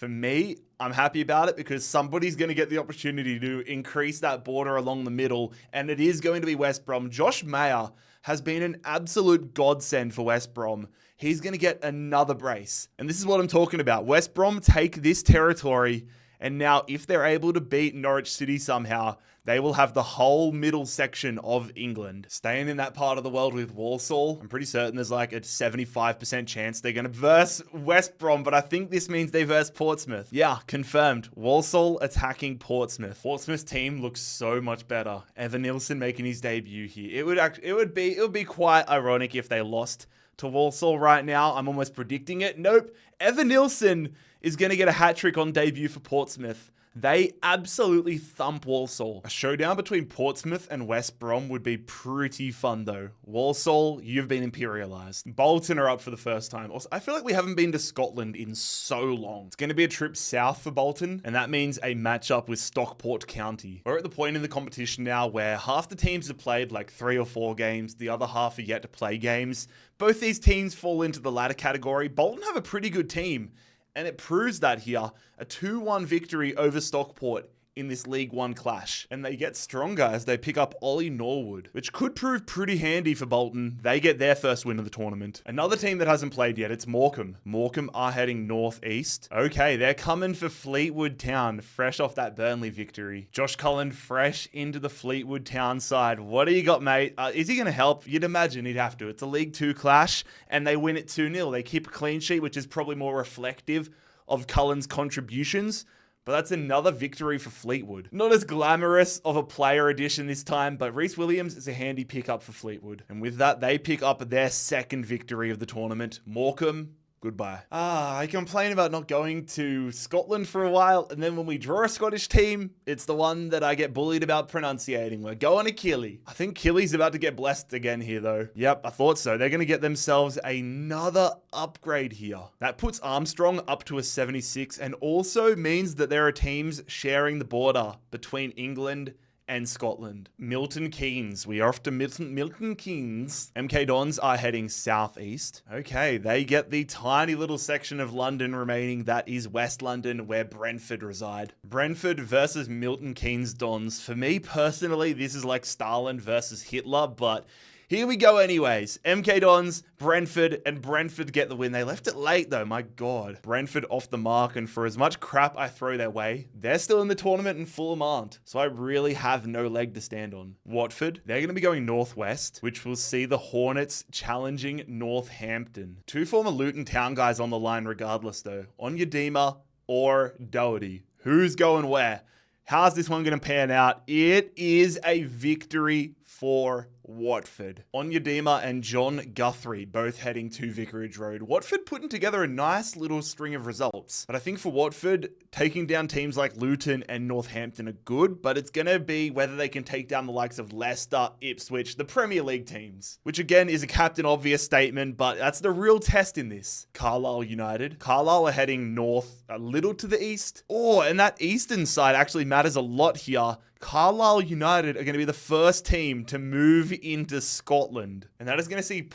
For me, I'm happy about it because somebody's going to get the opportunity to increase that border along the middle, and it is going to be West Brom. Josh Mayer has been an absolute godsend for West Brom. He's going to get another brace. And this is what I'm talking about. West Brom take this territory, and now if they're able to beat Norwich City somehow, they will have the whole middle section of England. Staying in that part of the world with Walsall, I'm pretty certain there's like a 75% chance they're going to verse West Brom, but I think this means they verse Portsmouth. Yeah, confirmed. Walsall attacking Portsmouth. Portsmouth's team looks so much better. Evan Nilsson making his debut here. It would be quite ironic if they lost to Walsall right now. I'm almost predicting it. Nope. Evan Nilsson is going to get a hat-trick on debut for Portsmouth. They absolutely thump Walsall. A showdown between Portsmouth and West Brom would be pretty fun though. Walsall, you've been imperialized. Bolton are up for the first time. Also, I feel like we haven't been to Scotland in so long. It's going to be a trip south for Bolton, and that means a matchup with Stockport County. We're at the point in the competition now where half the teams have played like 3 or 4 games, the other half are yet to play games. Both these teams fall into the latter category. Bolton have a pretty good team, and it proves that here. A 2-1 victory over Stockport in this League One clash. And they get stronger as they pick up Ollie Norwood, which could prove pretty handy for Bolton. They get their first win of the tournament. Another team that hasn't played yet, it's Morecambe. Morecambe are heading northeast. Okay, they're coming for Fleetwood Town, fresh off that Burnley victory. Josh Cullen fresh into the Fleetwood Town side. What do you got, mate? Is he going to help? You'd imagine he'd have to. It's a League 2 clash, and they win it 2-0. They keep a clean sheet, which is probably more reflective of Cullen's contributions. But that's another victory for Fleetwood. Not as glamorous of a player addition this time, but Reece Williams is a handy pickup for Fleetwood. And with that, they pick up their second victory of the tournament. Morecambe, goodbye. I complain about not going to Scotland for a while, and then when we draw a Scottish team, it's the one that I get bullied about pronunciating. We're going to Killy. I think Killy's about to get blessed again here, though. Yep, I thought so. They're going to get themselves another upgrade here. That puts Armstrong up to a 76, and also means that there are teams sharing the border between England and Scotland. Milton Keynes. We are off to Milton Keynes. MK Dons are heading southeast. Okay, they get the tiny little section of London remaining. That is West London, where Brentford reside. Brentford versus Milton Keynes Dons. For me personally, this is like Stalin versus Hitler, but here we go anyways. MK Dons, Brentford, and Brentford get the win. They left it late though, my God. Brentford off the mark, and for as much crap I throw their way, they're still in the tournament and Fulham aren't. So I really have no leg to stand on. Watford, they're going to be going northwest, which will see the Hornets challenging Northampton. 2 former Luton Town guys on the line regardless though. Onyedema or Doherty. Who's going where? How's this one going to pan out? It is a victory for Watford. Onyedema and John Guthrie both heading to Vicarage Road. Watford putting together a nice little string of results. But I think for Watford, taking down teams like Luton and Northampton are good, but it's going to be whether they can take down the likes of Leicester, Ipswich, the Premier League teams. Which again is a captain obvious statement, but that's the real test in this. Carlisle United. Carlisle are heading north a little to the east. And that eastern side actually matters a lot here. Carlisle United are going to be the first team to move into Scotland. And that is going to see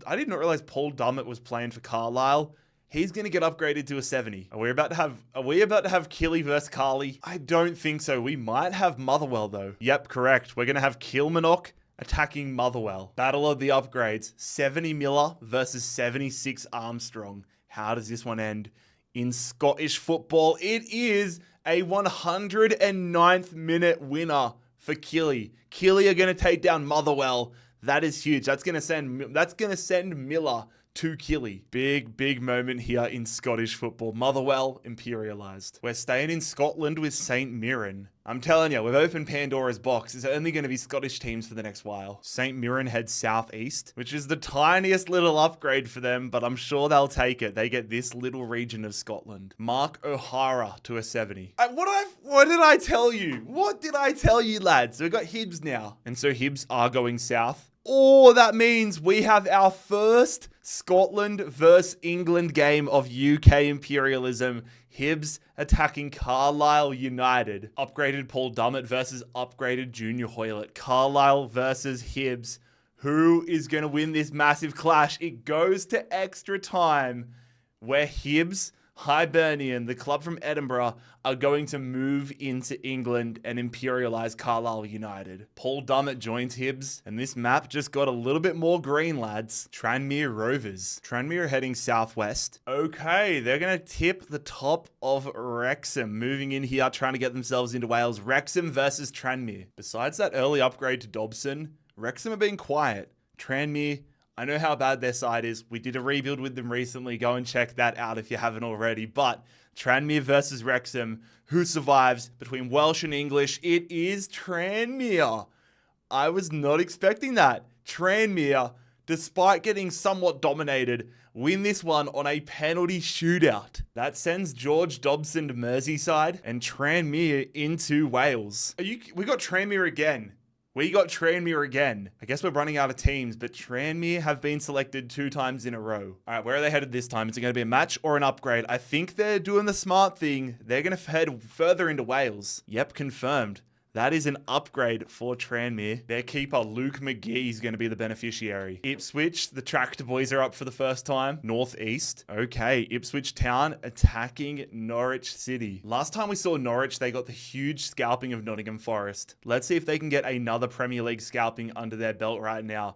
I did not realize Paul Dummett was playing for Carlisle. He's going to get upgraded to a 70. Are we about to have Killy versus Carly? I don't think so. We might have Motherwell though. Yep, correct. We're going to have Kilmarnock attacking Motherwell. Battle of the upgrades. 70 Miller versus 76 Armstrong. How does this one end? In Scottish football, it is a 109th minute winner for Killy. Killy are going to take down Motherwell. That is huge. That's going to send Miller to Killy. Big moment here in Scottish football. Motherwell imperialized. We're staying in Scotland with St Mirren. I'm telling you, we've opened Pandora's box. It's only going to be Scottish teams for the next while. St Mirren heads southeast, which is the tiniest little upgrade for them, but I'm sure they'll take it. They get this little region of Scotland. Mark O'Hara to a 70. What did I tell you? What did I tell you, lads? We've got Hibs now. And so Hibs are going south. That means we have our first Scotland versus England game of UK imperialism. Hibs attacking Carlisle United. Upgraded Paul Dummett versus upgraded Junior Hoylett. Carlisle versus Hibs. Who is going to win this massive clash? It goes to extra time where Hibs Hibernian, the club from Edinburgh, are going to move into England and imperialise Carlisle United. Paul Dummett joins Hibs, and this map just got a little bit more green, lads. Tranmere Rovers. Tranmere heading southwest. Okay, they're going to tip the top of Wrexham, moving in here, trying to get themselves into Wales. Wrexham versus Tranmere. Besides that early upgrade to Dobson, Wrexham are being quiet. Tranmere, I know how bad their side is. We did a rebuild with them recently. Go and check that out if you haven't already. But Tranmere versus Wrexham. Who survives between Welsh and English? It is Tranmere. I was not expecting that. Tranmere, despite getting somewhat dominated, win this one on a penalty shootout. That sends George Dobson to Merseyside and Tranmere into Wales. We got Tranmere again. We got Tranmere again. I guess we're running out of teams, but Tranmere have been selected 2 times in a row. All right, where are they headed this time? Is it going to be a match or an upgrade? I think they're doing the smart thing. They're going to head further into Wales. Yep, confirmed. That is an upgrade for Tranmere. Their keeper, Luke McGee, is going to be the beneficiary. Ipswich, the tractor boys are up for the first time. Northeast. Okay, Ipswich Town attacking Norwich City. Last time we saw Norwich, they got the huge scalping of Nottingham Forest. Let's see if they can get another Premier League scalping under their belt right now.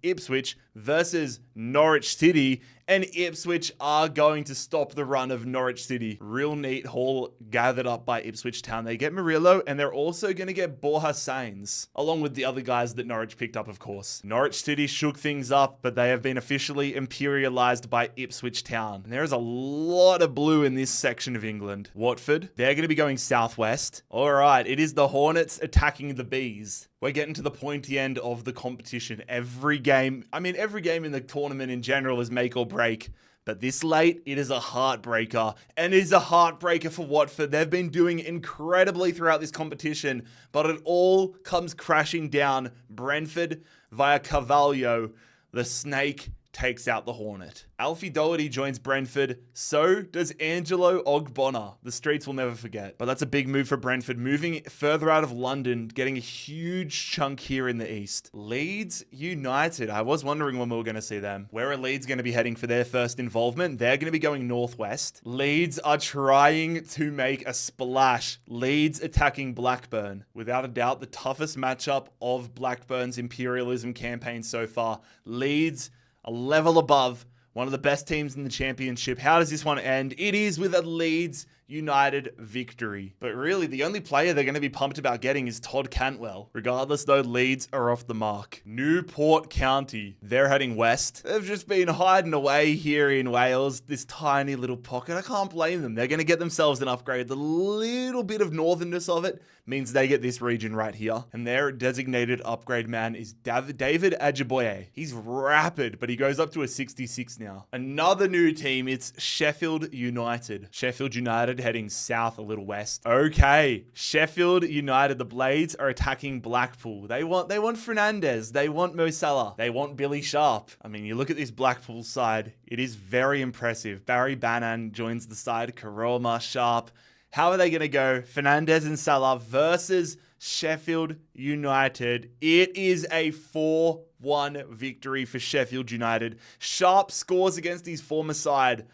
Ipswich versus Norwich City, and Ipswich are going to stop the run of Norwich City. Real neat haul gathered up by Ipswich Town. They get Murillo, and they're also going to get Borja Sainz, along with the other guys that Norwich picked up, of course. Norwich City shook things up, but they have been officially imperialized by Ipswich Town. And there is a lot of blue in this section of England. Watford, they're going to be going southwest. All right, it is the Hornets attacking the Bees. We're getting to the pointy end of the competition. Every game in the tournament in general is make or break. But this late, it is a heartbreaker. And it is a heartbreaker for Watford. They've been doing incredibly throughout this competition, but it all comes crashing down. Brentford via Carvalho, the snake, takes out the Hornet. Alfie Doherty joins Brentford. So does Angelo Ogbonna. The streets will never forget. But that's a big move for Brentford. Moving further out of London, getting a huge chunk here in the east. Leeds United. I was wondering when we were going to see them. Where are Leeds going to be heading for their first involvement? They're going to be going northwest. Leeds are trying to make a splash. Leeds attacking Blackburn. Without a doubt, the toughest matchup of Blackburn's Imperialism campaign so far. Leeds, a level above, one of the best teams in the championship. How does this one end? It is with a Leeds United victory. But really, the only player they're going to be pumped about getting is Todd Cantwell. Regardless, though, Leeds are off the mark. Newport County, they're heading west. They've just been hiding away here in Wales, this tiny little pocket. I can't blame them. They're going to get themselves an upgrade. The little bit of northernness of it means they get this region right here. And their designated upgrade man is David Ajiboye. He's rapid, but he goes up to a 66 now. Another new team, it's Sheffield United. Sheffield United heading south a little west. Okay, Sheffield United, the Blades are attacking Blackpool. They want Fernandez. They want Mo Salah. They want Billy Sharp. I mean, you look at this Blackpool side, it is very impressive. Barry Bannan joins the side. Karoma, Sharp. How are they going to go? Fernandez and Salah versus Sheffield United. It is a 4-1 victory for Sheffield United. Sharp scores against his former side,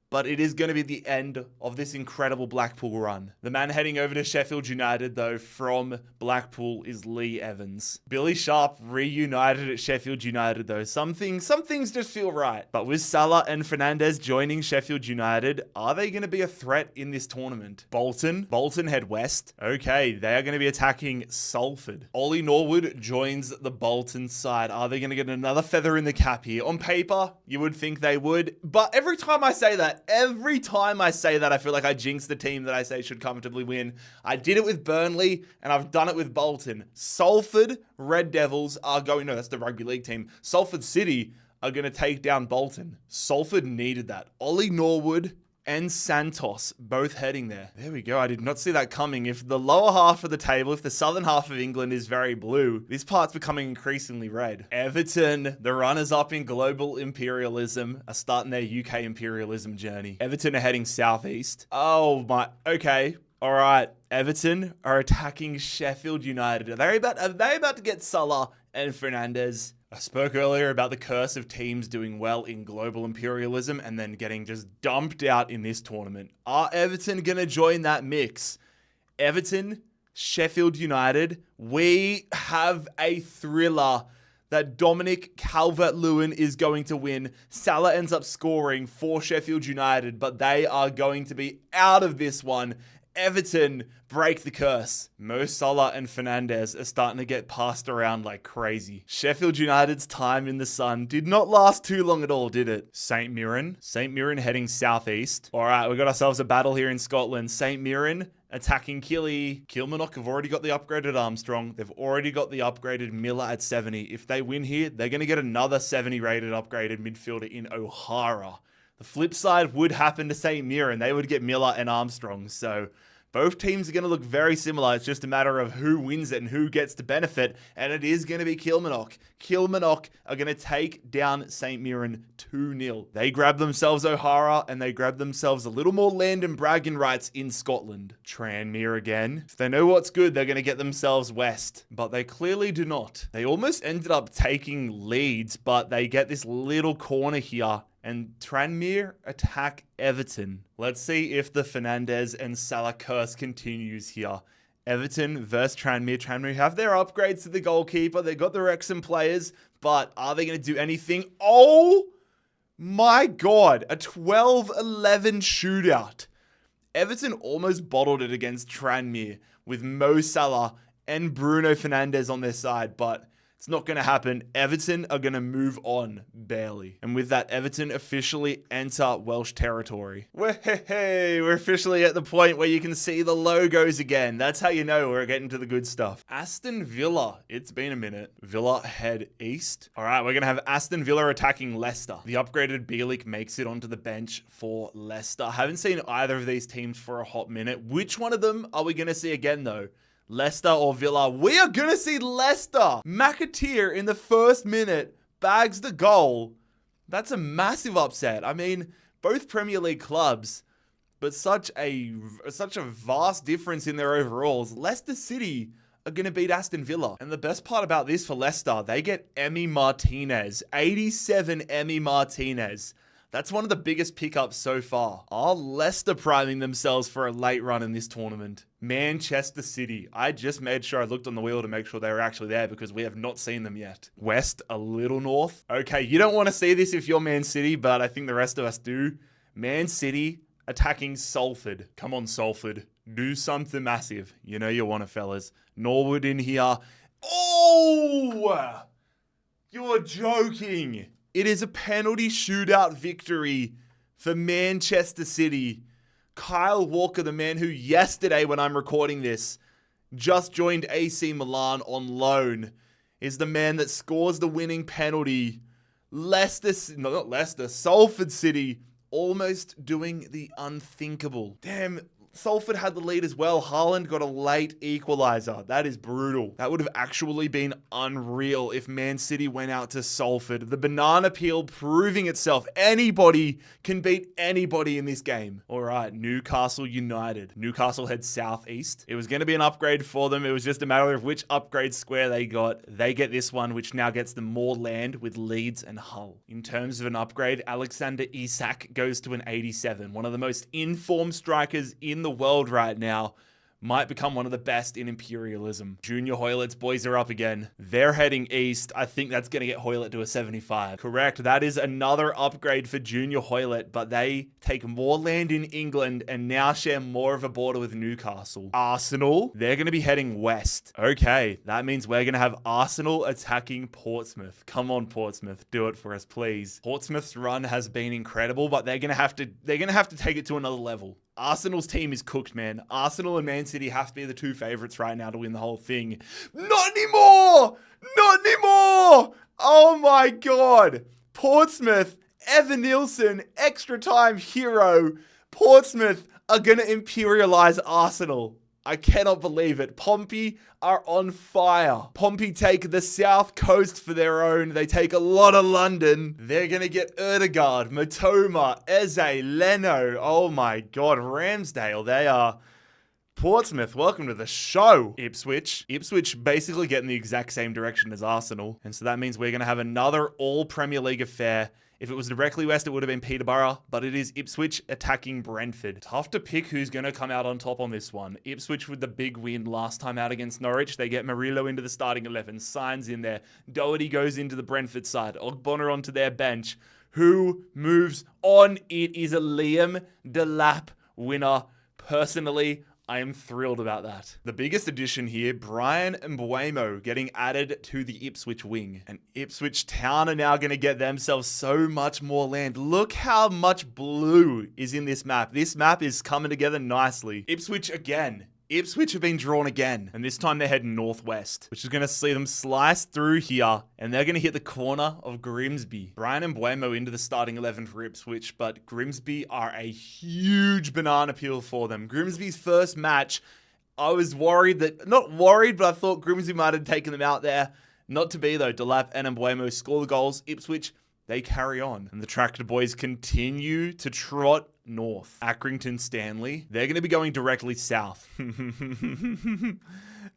but it is going to be the end of this incredible Blackpool run. The man heading over to Sheffield United, though, from Blackpool is Lee Evans. Billy Sharp reunited at Sheffield United, though. Some things just feel right. But with Salah and Fernandez joining Sheffield United, are they going to be a threat in this tournament? Bolton head west. Okay, they are going to be attacking Salford. Ollie Norwood joins the Bolton side. Are they going to get another feather in the cap here? On paper, you would think they would. But every time I say that, I feel like I jinx the team that I say should comfortably win. I did it with Burnley, and I've done it with Bolton. Salford Red Devils are going... No, that's the rugby league team. Salford City are going to take down Bolton. Salford needed that. Ollie Norwood and Santos both heading there. There we go. I did not see that coming. If the lower half of the table, if the southern half of England is very blue, this part's becoming increasingly red. Everton, the runners-up in global imperialism, are starting their UK imperialism journey. Everton are heading southeast. Oh my... Okay. All right. Everton are attacking Sheffield United. Are they about to get Salah and Fernandez? I spoke earlier about the curse of teams doing well in global imperialism and then getting just dumped out in this tournament. Are Everton going to join that mix? Everton, Sheffield United, we have a thriller that Dominic Calvert-Lewin is going to win. Salah ends up scoring for Sheffield United, but they are going to be out of this one. Everton break the curse. Mo Salah and Fernandes are starting to get passed around like crazy. Sheffield United's time in the sun did not last too long at all, did it? St. Mirren heading southeast. All right, we got ourselves a battle here in Scotland. St. Mirren attacking Kilmarnock have already got the upgraded Armstrong. They've already got the upgraded Miller at 70. If they win here, they're going to get another 70 rated upgraded midfielder in O'Hara. The flip side would happen to St. Mirren. They would get Miller and Armstrong. So both teams are going to look very similar. It's just a matter of who wins it and who gets to benefit. And it is going to be Kilmarnock. Kilmarnock are going to take down St. Mirren 2-0. They grab themselves O'Hara and they grab themselves a little more land and bragging rights in Scotland. Tranmere again. If they know what's good, they're going to get themselves west. But they clearly do not. They almost ended up taking leads, but they get this little corner here. And Tranmere attack Everton. Let's see if the Fernandes and Salah curse continues here. Everton versus Tranmere. Tranmere have their upgrades to the goalkeeper. They got the Wrexham players, but are they going to do anything? Oh my God, a 12-11 shootout. Everton almost bottled it against Tranmere with Mo Salah and Bruno Fernandes on their side, but it's not going to happen. Everton are going to move on, barely. And with that, Everton officially enter Welsh territory. We're officially at the point where you can see the logos again. That's how you know we're getting to the good stuff. Aston Villa. It's been a minute. Villa head east. All right, we're going to have Aston Villa attacking Leicester. The upgraded Bielik makes it onto the bench for Leicester. Haven't seen either of these teams for a hot minute. Which one of them are we going to see again, though? Leicester or Villa? We are going to see Leicester. McAteer in the first minute bags the goal. That's a massive upset. I mean, both Premier League clubs, but such a vast difference in their overalls. Leicester City are going to beat Aston Villa. And the best part about this for Leicester, they get Emi Martinez. 87 Emi Martinez. That's one of the biggest pickups so far. Are Leicester priming themselves for a late run in this tournament? Manchester City. I just made sure I looked on the wheel to make sure they were actually there because we have not seen them yet. West, a little north. Okay, you don't want to see this if you're Man City, but I think the rest of us do. Man City attacking Salford. Come on, Salford. Do something massive. You know you want it, fellas. Norwood in here. Oh! You're joking. It is a penalty shootout victory for Manchester City. Kyle Walker, the man who yesterday, when I'm recording this, just joined AC Milan on loan, is the man that scores the winning penalty. Salford City almost doing the unthinkable. Damn, Salford had the lead as well. Haaland got a late equalizer. That is brutal. That would have actually been unreal if Man City went out to Salford. The banana peel proving itself. Anybody can beat anybody in this game. All right, Newcastle United. Newcastle heads southeast. It was going to be an upgrade for them. It was just a matter of which upgrade square they got. They get this one, which now gets them more land with Leeds and Hull. In terms of an upgrade, Alexander Isak goes to an 87. One of the most informed strikers in the world right now, might become one of the best in Imperialism. Junior Hoylett's boys are up again. They're heading east. I think that's going to get Hoylett to a 75. Correct. That is another upgrade for Junior Hoylett, but they take more land in England and now share more of a border with Newcastle. Arsenal, they're going to be heading west. Okay, that means we're going to have Arsenal attacking Portsmouth. Come on, Portsmouth. Do it for us, please. Portsmouth's run has been incredible, but they're going to have to take it to another level. Arsenal's team is cooked, man. Arsenal and Man City have to be the two favorites right now to win the whole thing. Not anymore! Not anymore! Oh my God. Portsmouth, Evan Nielsen, extra time hero. Portsmouth are going to imperialize Arsenal. I cannot believe it. Pompey are on fire. Pompey take the south coast for their own. They take a lot of London. They're going to get Erdegaard, Matoma, Eze, Leno. Oh my God, Ramsdale. Portsmouth, welcome to the show. Ipswich. Ipswich basically getting the exact same direction as Arsenal. And so that means we're going to have another all Premier League affair. If it was directly west, it would have been Peterborough, but it is Ipswich attacking Brentford. Tough to pick who's going to come out on top on this one. Ipswich with the big win last time out against Norwich. They get Murillo into the starting 11. Signs in there. Doherty goes into the Brentford side. Ogbonna onto their bench. Who moves on? It is a Liam Delap winner. Personally, I am thrilled about that. The biggest addition here, Brian Mbeumo getting added to the Ipswich wing. And Ipswich Town are now going to get themselves so much more land. Look how much blue is in this map. This map is coming together nicely. Ipswich again. Ipswich have been drawn again, and this time they're heading northwest, which is going to see them slice through here, and they're going to hit the corner of Grimsby. Brian and Mbeumo into the starting 11 for Ipswich, but Grimsby are a huge banana peel for them. Grimsby's first match, I was worried that, not worried, but I thought Grimsby might have taken them out there. Not to be though. Delap and Mbeumo score the goals. Ipswich, they carry on, and the Tractor Boys continue to trot north. Accrington Stanley, they're going to be going directly south.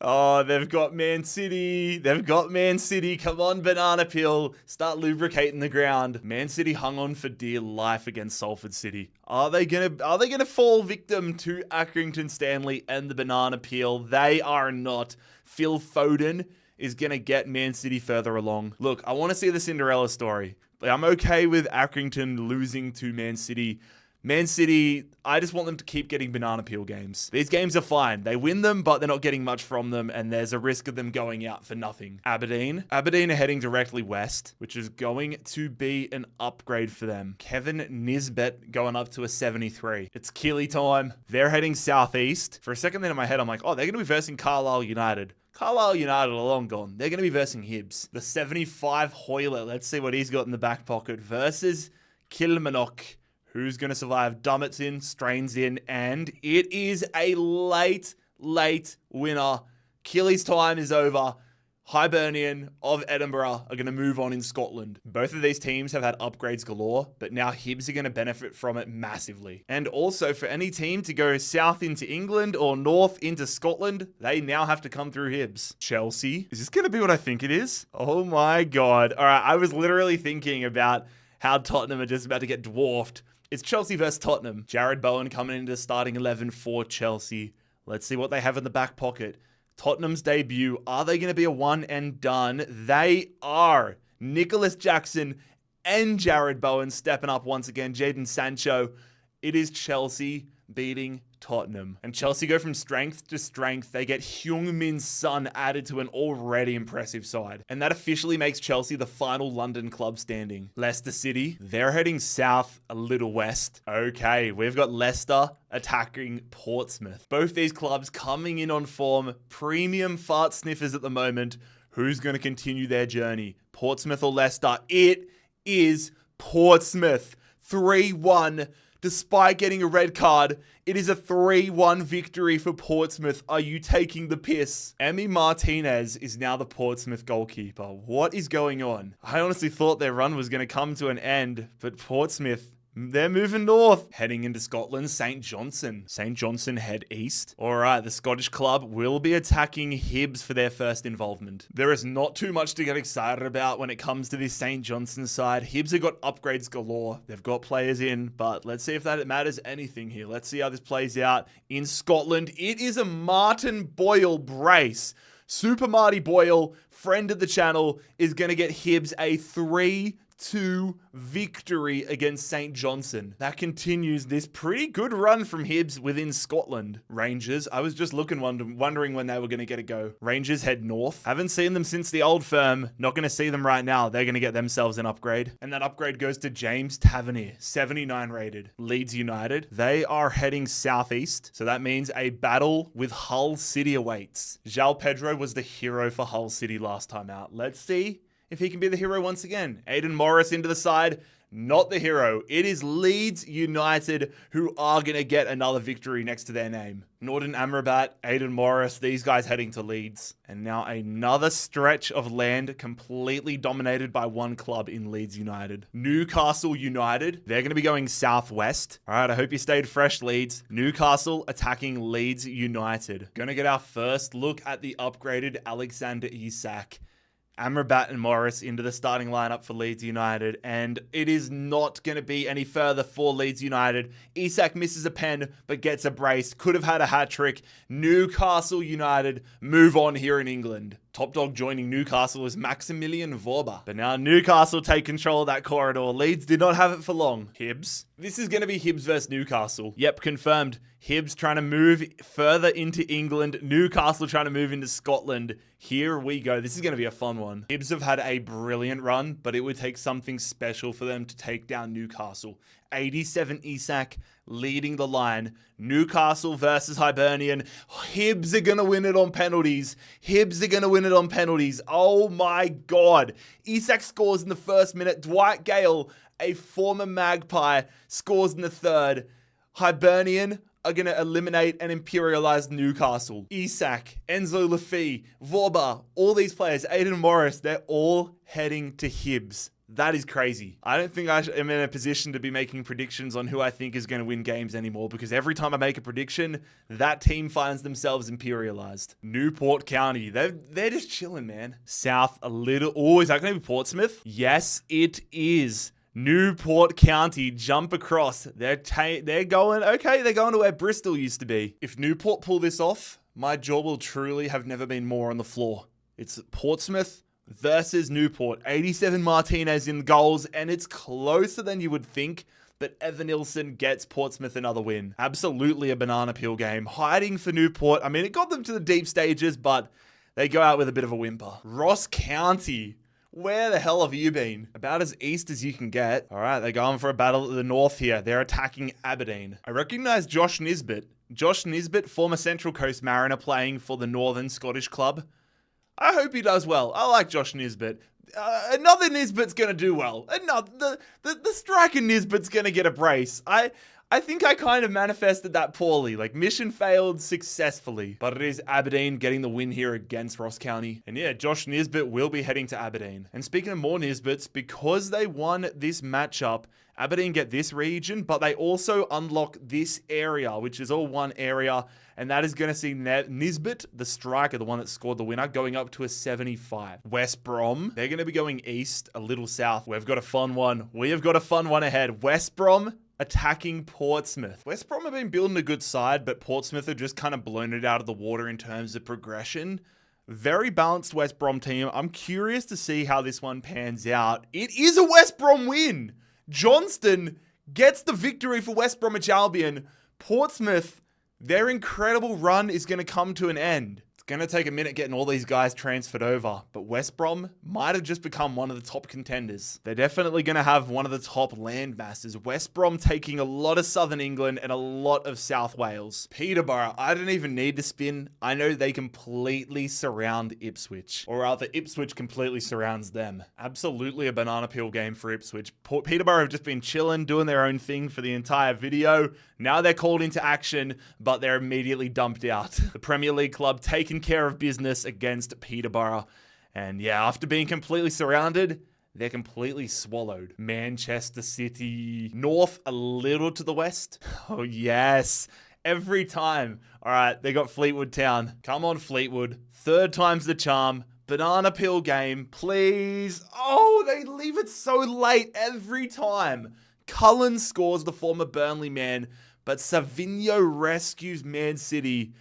Oh, they've got Man City. They've got Man City. Come on, banana peel. Start lubricating the ground. Man City hung on for dear life against Salford City. Are they gonna fall victim to Accrington Stanley and the banana peel? They are not. Phil Foden is going to get Man City further along. Look, I want to see the Cinderella story. I'm okay with Accrington losing to Man City. Man City, I just want them to keep getting banana peel games. These games are fine. They win them, but they're not getting much from them, and there's a risk of them going out for nothing. Aberdeen are heading directly west, which is going to be an upgrade for them. Kevin Nisbet going up to a 73. It's Keeley time. They're heading southeast. For a second there in my head, I'm like, oh, they're going to be versing Carlisle United. Carlisle United are long gone. They're going to be versing Hibs. The 75 Hoyler, let's see what he's got in the back pocket, versus Kilmarnock. Who's going to survive? Dummett's in, Strain's in, and it is a late winner. Keely's time is over. Hibernian of Edinburgh are going to move on in Scotland. Both of these teams have had upgrades galore, but now Hibs are going to benefit from it massively. And also, for any team to go south into England or north into Scotland, they now have to come through Hibs. Chelsea. Is this going to be what I think it is? Oh my God. All right, I was literally thinking about how Tottenham are just about to get dwarfed. It's Chelsea versus Tottenham. Jarrod Bowen coming into the starting 11 for Chelsea. Let's see what they have in the back pocket. Tottenham's debut. Are they going to be a one and done? They are. Nicholas Jackson and Jarrod Bowen stepping up once again. Jadon Sancho. It is Chelsea beating Tottenham. And Chelsea go from strength to strength. They get Heung-min Son added to an already impressive side. And that officially makes Chelsea the final London club standing. Leicester City, they're heading south a little west. Okay, we've got Leicester attacking Portsmouth. Both these clubs coming in on form. Premium fart sniffers at the moment. Who's going to continue their journey? Portsmouth or Leicester? It is Portsmouth. 3-1. Despite getting a red card, it is a 3-1 victory for Portsmouth. Are you taking the piss? Emi Martinez is now the Portsmouth goalkeeper. What is going on? I honestly thought their run was going to come to an end, but Portsmouth, they're moving north. Heading into Scotland, St. Johnstone. St. Johnstone head east. All right, the Scottish club will be attacking Hibs for their first involvement. There is not too much to get excited about when it comes to this St. Johnstone side. Hibs have got upgrades galore. They've got players in, but let's see if that matters anything here. Let's see how this plays out in Scotland. It is a Martin Boyle brace. Super Marty Boyle, friend of the channel, is going to get Hibs a 3-2 victory against St. Johnstone. That continues this pretty good run from Hibs within Scotland. Rangers, I was just looking, wondering when they were going to get a go. Rangers head north. Haven't seen them since the old firm. Not going to see them right now. They're going to get themselves an upgrade. And that upgrade goes to James Tavernier, 79 rated. Leeds United, they are heading southeast. So that means a battle with Hull City awaits. João Pedro was the hero for Hull City last time out. Let's see if he can be the hero once again. Aidan Morris into the side. not the hero. It is Leeds United who are going to get another victory next to their name. Norton Amrabat, Aidan Morris, these guys heading to Leeds. And now another stretch of land completely dominated by one club in Leeds United. Newcastle United, they're going to be going southwest. All right, I hope you stayed fresh, Leeds. Newcastle attacking Leeds United. Going to get our first look at the upgraded Alexander Isak. Amrabat and Morris into the starting lineup for Leeds United, and it is not going to be any further for Leeds United. Isak misses a pen, but gets a brace. Could have had a hat-trick. Newcastle United move on here in England. Top dog joining Newcastle is Maximilian Vorba. But now Newcastle take control of that corridor. Leeds did not have it for long. Hibs. This is going to be Hibs versus Newcastle. Yep, confirmed. Hibs trying to move further into England. Newcastle trying to move into Scotland. Here we go. This is going to be a fun one. Hibs have had a brilliant run, but it would take something special for them to take down Newcastle. 87 Isak leading the line. Newcastle versus Hibernian. Hibs are going to win it on penalties. Hibs are going to win it on penalties. Oh my God. Isak scores in the first minute. Dwight Gale, a former Magpie, scores in the third. Hibernian are going to eliminate and imperialize Newcastle. Isak, Enzo Lafie, Vorba, all these players, Aidan Morris, they're all heading to Hibs. That is crazy. I don't think I am in a position to be making predictions on who I think is going to win games anymore, because every time I make a prediction, that team finds themselves imperialized. Newport County, they're just chilling, man. South a little. Oh, is that going to be Portsmouth? Yes, it is. Newport County jump across. They're going, okay, they're going to where Bristol used to be. If Newport pull this off, my jaw will truly have never been more on the floor. It's Portsmouth versus Newport. 87 Martinez in goals, and it's closer than you would think, but Evan Nilsson gets Portsmouth another win. Absolutely a banana peel game. Hiding for Newport. I mean, it got them to the deep stages, but they go out with a bit of a whimper. Ross County. Where the hell have you been? About as east as you can get. All right, they're going for a battle at the north here. They're attacking Aberdeen. I recognize Josh Nisbet. Josh Nisbet, former Central Coast Mariner playing for the Northern Scottish club. I hope he does well. I like Josh Nisbet. Another Nisbet's going to do well. The striker Nisbet's going to get a brace. I think I kind of manifested that poorly. Like, mission failed successfully. But it is Aberdeen getting the win here against Ross County. And yeah, Josh Nisbet will be heading to Aberdeen. And speaking of more Nisbets, because they won this matchup, Aberdeen get this region, but they also unlock this area, which is all one area. And that is going to see Nisbet, the striker, the one that scored the winner, going up to a 75. West Brom, they're going to be going east, a little south. We've got a fun one. We have got a fun one ahead. West Brom attacking Portsmouth. West Brom have been building a good side, but Portsmouth have just kind of blown it out of the water in terms of progression. Very balanced West Brom team. I'm curious to see how this one pans out. It is a West Brom win. Johnston gets the victory for West Bromwich Albion. Portsmouth, their incredible run is going to come to an end. It's going to take a minute getting all these guys transferred over, but West Brom might have just become one of the top contenders. They're definitely going to have one of the top land masses. West Brom taking a lot of Southern England and a lot of South Wales. Peterborough, I don't even need to spin. I know they completely surround Ipswich, or rather Ipswich completely surrounds them. Absolutely a banana peel game for Ipswich. Peterborough have just been chilling, doing their own thing for the entire video. Now they're called into action, but they're immediately dumped out. The Premier League club taking care of business against Peterborough. And yeah, after being completely surrounded, they're completely swallowed. Manchester City. North a little to the west. Oh, yes. Every time. All right, they got Fleetwood Town. Come on, Fleetwood. Third time's the charm. Banana peel game, please. Oh, they leave it so late every time. Cullen scores, the former Burnley man, but Savinho rescues Man City,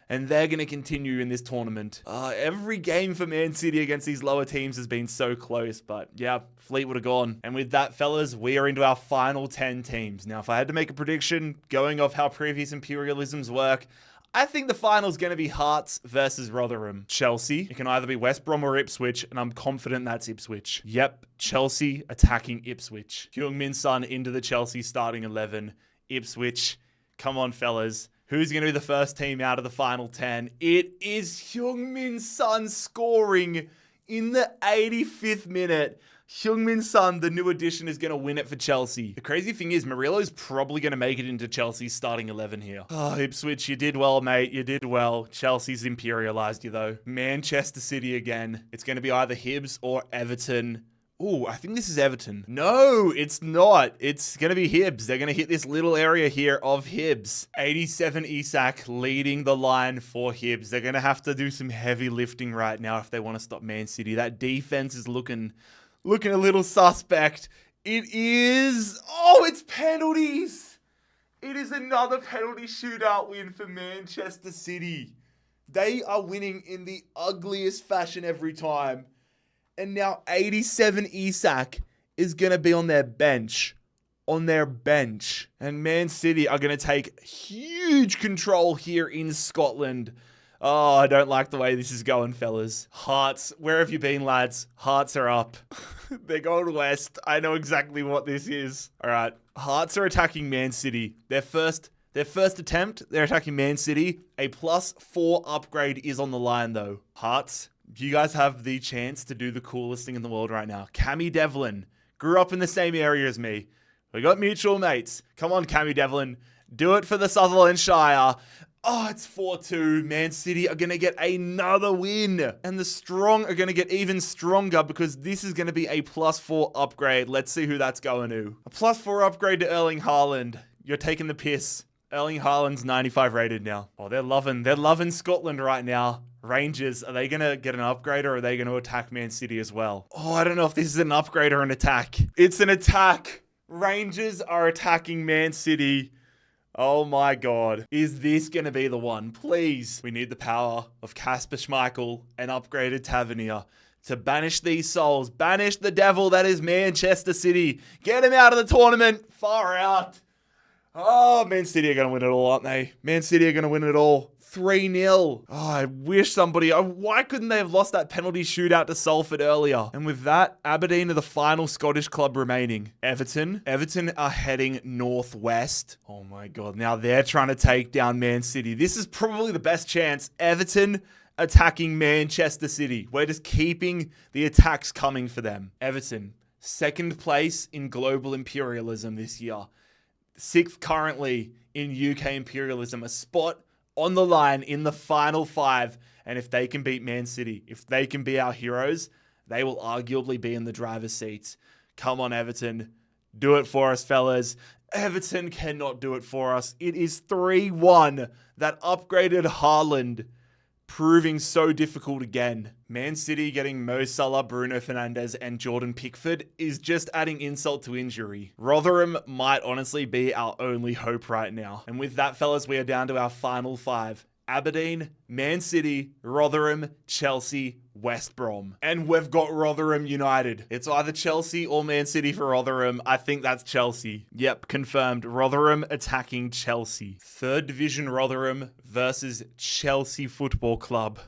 and they're going to continue in this tournament. Every game for Man City against these lower teams has been so close, but yeah, Fleetwood are gone. And with that, fellas, we are into our final 10 teams. Now, if I had to make a prediction, going off how previous Imperialisms work, I think the final's going to be Hearts versus Rotherham. Chelsea, it can either be West Brom or Ipswich, and I'm confident that's Ipswich. Yep, Chelsea attacking Ipswich. Heung-min Son into the Chelsea starting 11. Ipswich, come on, fellas. Who's going to be the first team out of the final 10? It is Heung-min Son scoring in the 85th minute Heung-min Son, the new addition, is going to win it for Chelsea. The crazy thing is, Murillo's probably going to make it into Chelsea's starting 11 here. Oh, Ipswich, you did well, mate. You did well. Chelsea's imperialized you, though. Manchester City again. It's going to be either Hibs or Everton. Ooh, I think this is Everton. No, it's not. It's going to be Hibs. They're going to hit this little area here of Hibs. 87 Isak leading the line for Hibs. They're going to have to do some heavy lifting right now if they want to stop Man City. That defense is looking a little suspect. It is... Oh, it's penalties. It is another penalty shootout win for Manchester City. They are winning in the ugliest fashion every time. And now 87 Isak is going to be on their bench. And Man City are going to take huge control here in Scotland. Oh, I don't like the way this is going, fellas. Hearts, where have you been, lads? Hearts are up. They're going west. I know exactly what this is. All right. Hearts are attacking Man City. Their first attempt, they're attacking Man City. A +4 upgrade is on the line, though. Hearts, you guys have the chance to do the coolest thing in the world right now. Cammy Devlin grew up in the same area as me. We got mutual mates. Come on, Cammy Devlin. Do it for the Sutherland Shire. Oh, it's 4-2. Man City are going to get another win. And the strong are going to get even stronger because this is going to be a +4 upgrade. Let's see who that's going to. A +4 upgrade to Erling Haaland. You're taking the piss. Erling Haaland's 95 rated now. Oh, they're loving Scotland right now. Rangers, are they going to get an upgrade or are they going to attack Man City as well? Oh, I don't know if this is an upgrade or an attack. It's an attack. Rangers are attacking Man City. Oh my God. Is this going to be the one? Please. We need the power of Kasper Schmeichel and upgraded Tavernier to banish these souls. Banish the devil that is Manchester City. Get him out of the tournament. Far out. Oh, Man City are going to win it all, aren't they? Man City are going to win it all. 3-0. Oh, I wish somebody... why couldn't they have lost that penalty shootout to Salford earlier? And with that, Aberdeen are the final Scottish club remaining. Everton are heading northwest. Oh my God. Now they're trying to take down Man City. This is probably the best chance. Everton attacking Manchester City. We're just keeping the attacks coming for them. Everton, second place in global imperialism this year. 6th currently in UK imperialism. A spot on the line in the final 5. And if they can beat Man City, if they can be our heroes, they will arguably be in the driver's seats. Come on, Everton. Do it for us, fellas. Everton cannot do it for us. It is 3-1. That upgraded Haaland proving so difficult again. Man City getting Mo Salah, Bruno Fernandes, and Jordan Pickford is just adding insult to injury. Rotherham might honestly be our only hope right now. And with that, fellas, we are down to our final 5. Aberdeen, Man City, Rotherham, Chelsea, West Brom. And we've got Rotherham United. It's either Chelsea or Man City for Rotherham. I think that's Chelsea. Yep, confirmed. Rotherham attacking Chelsea. 3rd Division Rotherham versus Chelsea Football Club.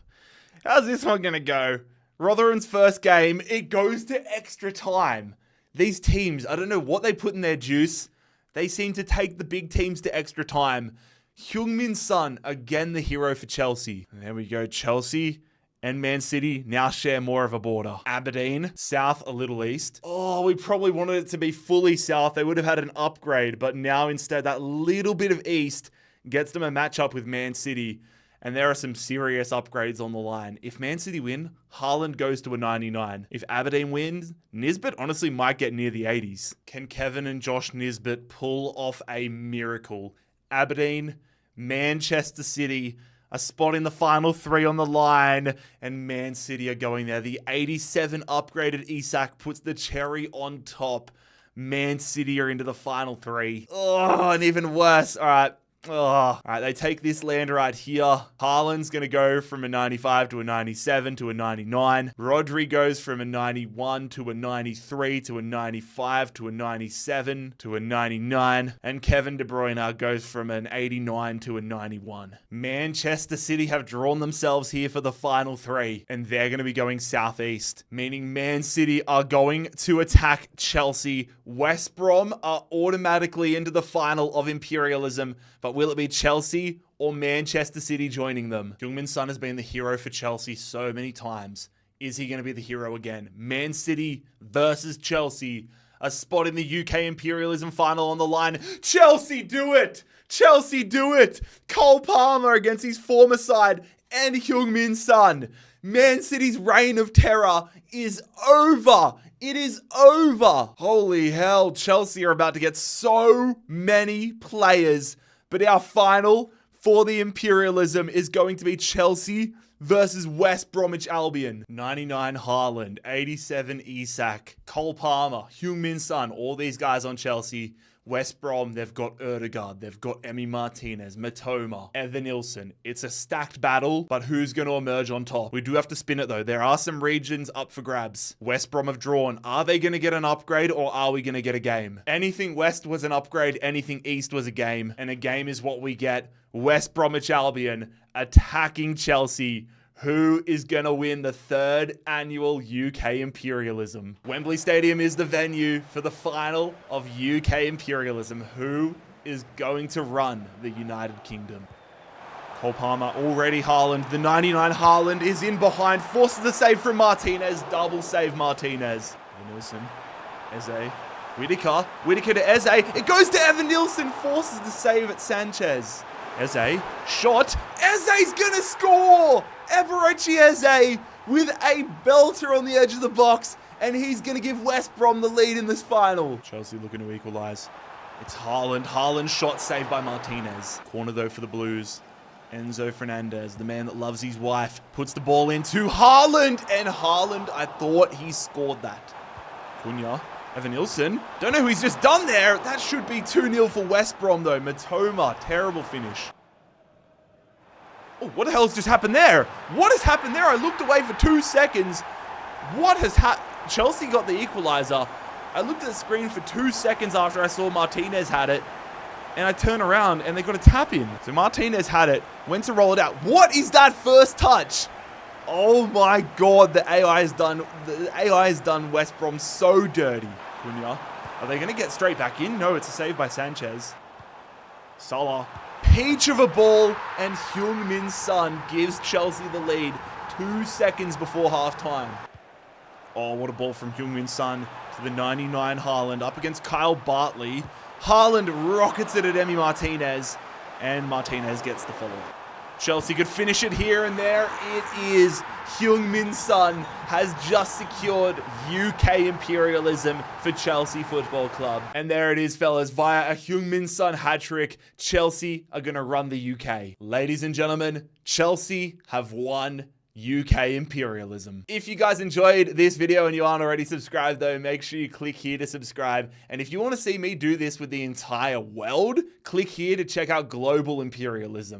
How's this one going to go? Rotherham's first game, it goes to extra time. These teams, I don't know what they put in their juice. They seem to take the big teams to extra time. Heung-min Son, again the hero for Chelsea. And there we go. Chelsea and Man City now share more of a border. Aberdeen, south a little east. Oh, we probably wanted it to be fully south. They would have had an upgrade, but now instead that little bit of east gets them a matchup with Man City. And there are some serious upgrades on the line. If Man City win, Haaland goes to a 99. If Aberdeen wins, Nisbet honestly might get near the 80s. Can Kevin and Josh Nisbet pull off a miracle? Aberdeen, Manchester City, a spot in the final 3 on the line, and Man City are going there. The 87 upgraded Isak puts the cherry on top. Man City are into the final 3. Oh, and even worse. All right. Oh, all right, they take this land right here. Haaland's going to go from a 95 to a 97 to a 99. Rodri goes from a 91 to a 93 to a 95 to a 97 to a 99. And Kevin De Bruyne goes from an 89 to a 91. Manchester City have drawn themselves here for the final 3, and they're going to be going southeast, meaning Man City are going to attack Chelsea. West Brom are automatically into the final of imperialism, but will it be Chelsea or Manchester City joining them? Heung-min Son has been the hero for Chelsea so many times. Is he going to be the hero again? Man City versus Chelsea. A spot in the UK Imperialism final on the line. Chelsea do it! Chelsea do it! Cole Palmer against his former side and Heung-min Son. Man City's reign of terror is over. It is over. Holy hell, Chelsea are about to get so many players. But our final for the Imperialism is going to be Chelsea versus West Bromwich Albion. 99 Haaland, 87 Isak, Cole Palmer, Heung-min Son, all these guys on Chelsea. West Brom, they've got Erdegaard, they've got Emi Martinez, Matoma, Evanilson. It's a stacked battle, but who's going to emerge on top? We do have to spin it though. There are some regions up for grabs. West Brom have drawn. Are they going to get an upgrade or are we going to get a game? Anything West was an upgrade, anything East was a game, and a game is what we get. West Bromwich Albion attacking Chelsea. Who is going to win the 3rd annual UK Imperialism? Wembley Stadium is the venue for the final of UK Imperialism. Who is going to run the United Kingdom? Cole Palmer already Haaland. The 99 Haaland is in behind. Forces the save from Martinez. Double save Martinez. Evanilson. Eze. Whittaker. Whittaker to Eze. It goes to Evanilson. Forces the save at Sanchez. Eze. Shot. Eze's going to score! Eberechi Eze with a belter on the edge of the box, and he's going to give West Brom the lead in this final. Chelsea looking to equalise. It's Haaland. Haaland shot saved by Martinez. Corner though for the Blues. Enzo Fernandez, the man that loves his wife, puts the ball into Haaland, and Haaland, I thought he scored that. Cunha. Evanilson. Don't know who he's just done there. That should be 2-0 for West Brom though. Matoma, terrible finish. Oh, what the hell has just happened there? What has happened there? I looked away for 2 seconds. What has happened? Chelsea got the equalizer. I looked at the screen for 2 seconds after I saw Martinez had it. And I turn around and they got a tap in. So Martinez had it, went to roll it out. What is that first touch? Oh my God, the AI has done West Brom so dirty. Cunha. Are they going to get straight back in? No, it's a save by Sanchez. Salah. Peach of a ball, and Heung-min Son gives Chelsea the lead 2 seconds before halftime. Oh, what a ball from Heung-min Son to the 99 Haaland up against Kyle Bartley. Haaland rockets it at Emi Martinez, and Martinez gets the follow-up. Chelsea could finish it here, and there it is. Heung-min Son has just secured UK Imperialism for Chelsea Football Club. And there it is, fellas. Via a Heung-min Son hat-trick, Chelsea are going to run the UK. Ladies and gentlemen, Chelsea have won UK Imperialism. If you guys enjoyed this video and you aren't already subscribed though, make sure you click here to subscribe. And if you want to see me do this with the entire world, click here to check out Global Imperialism.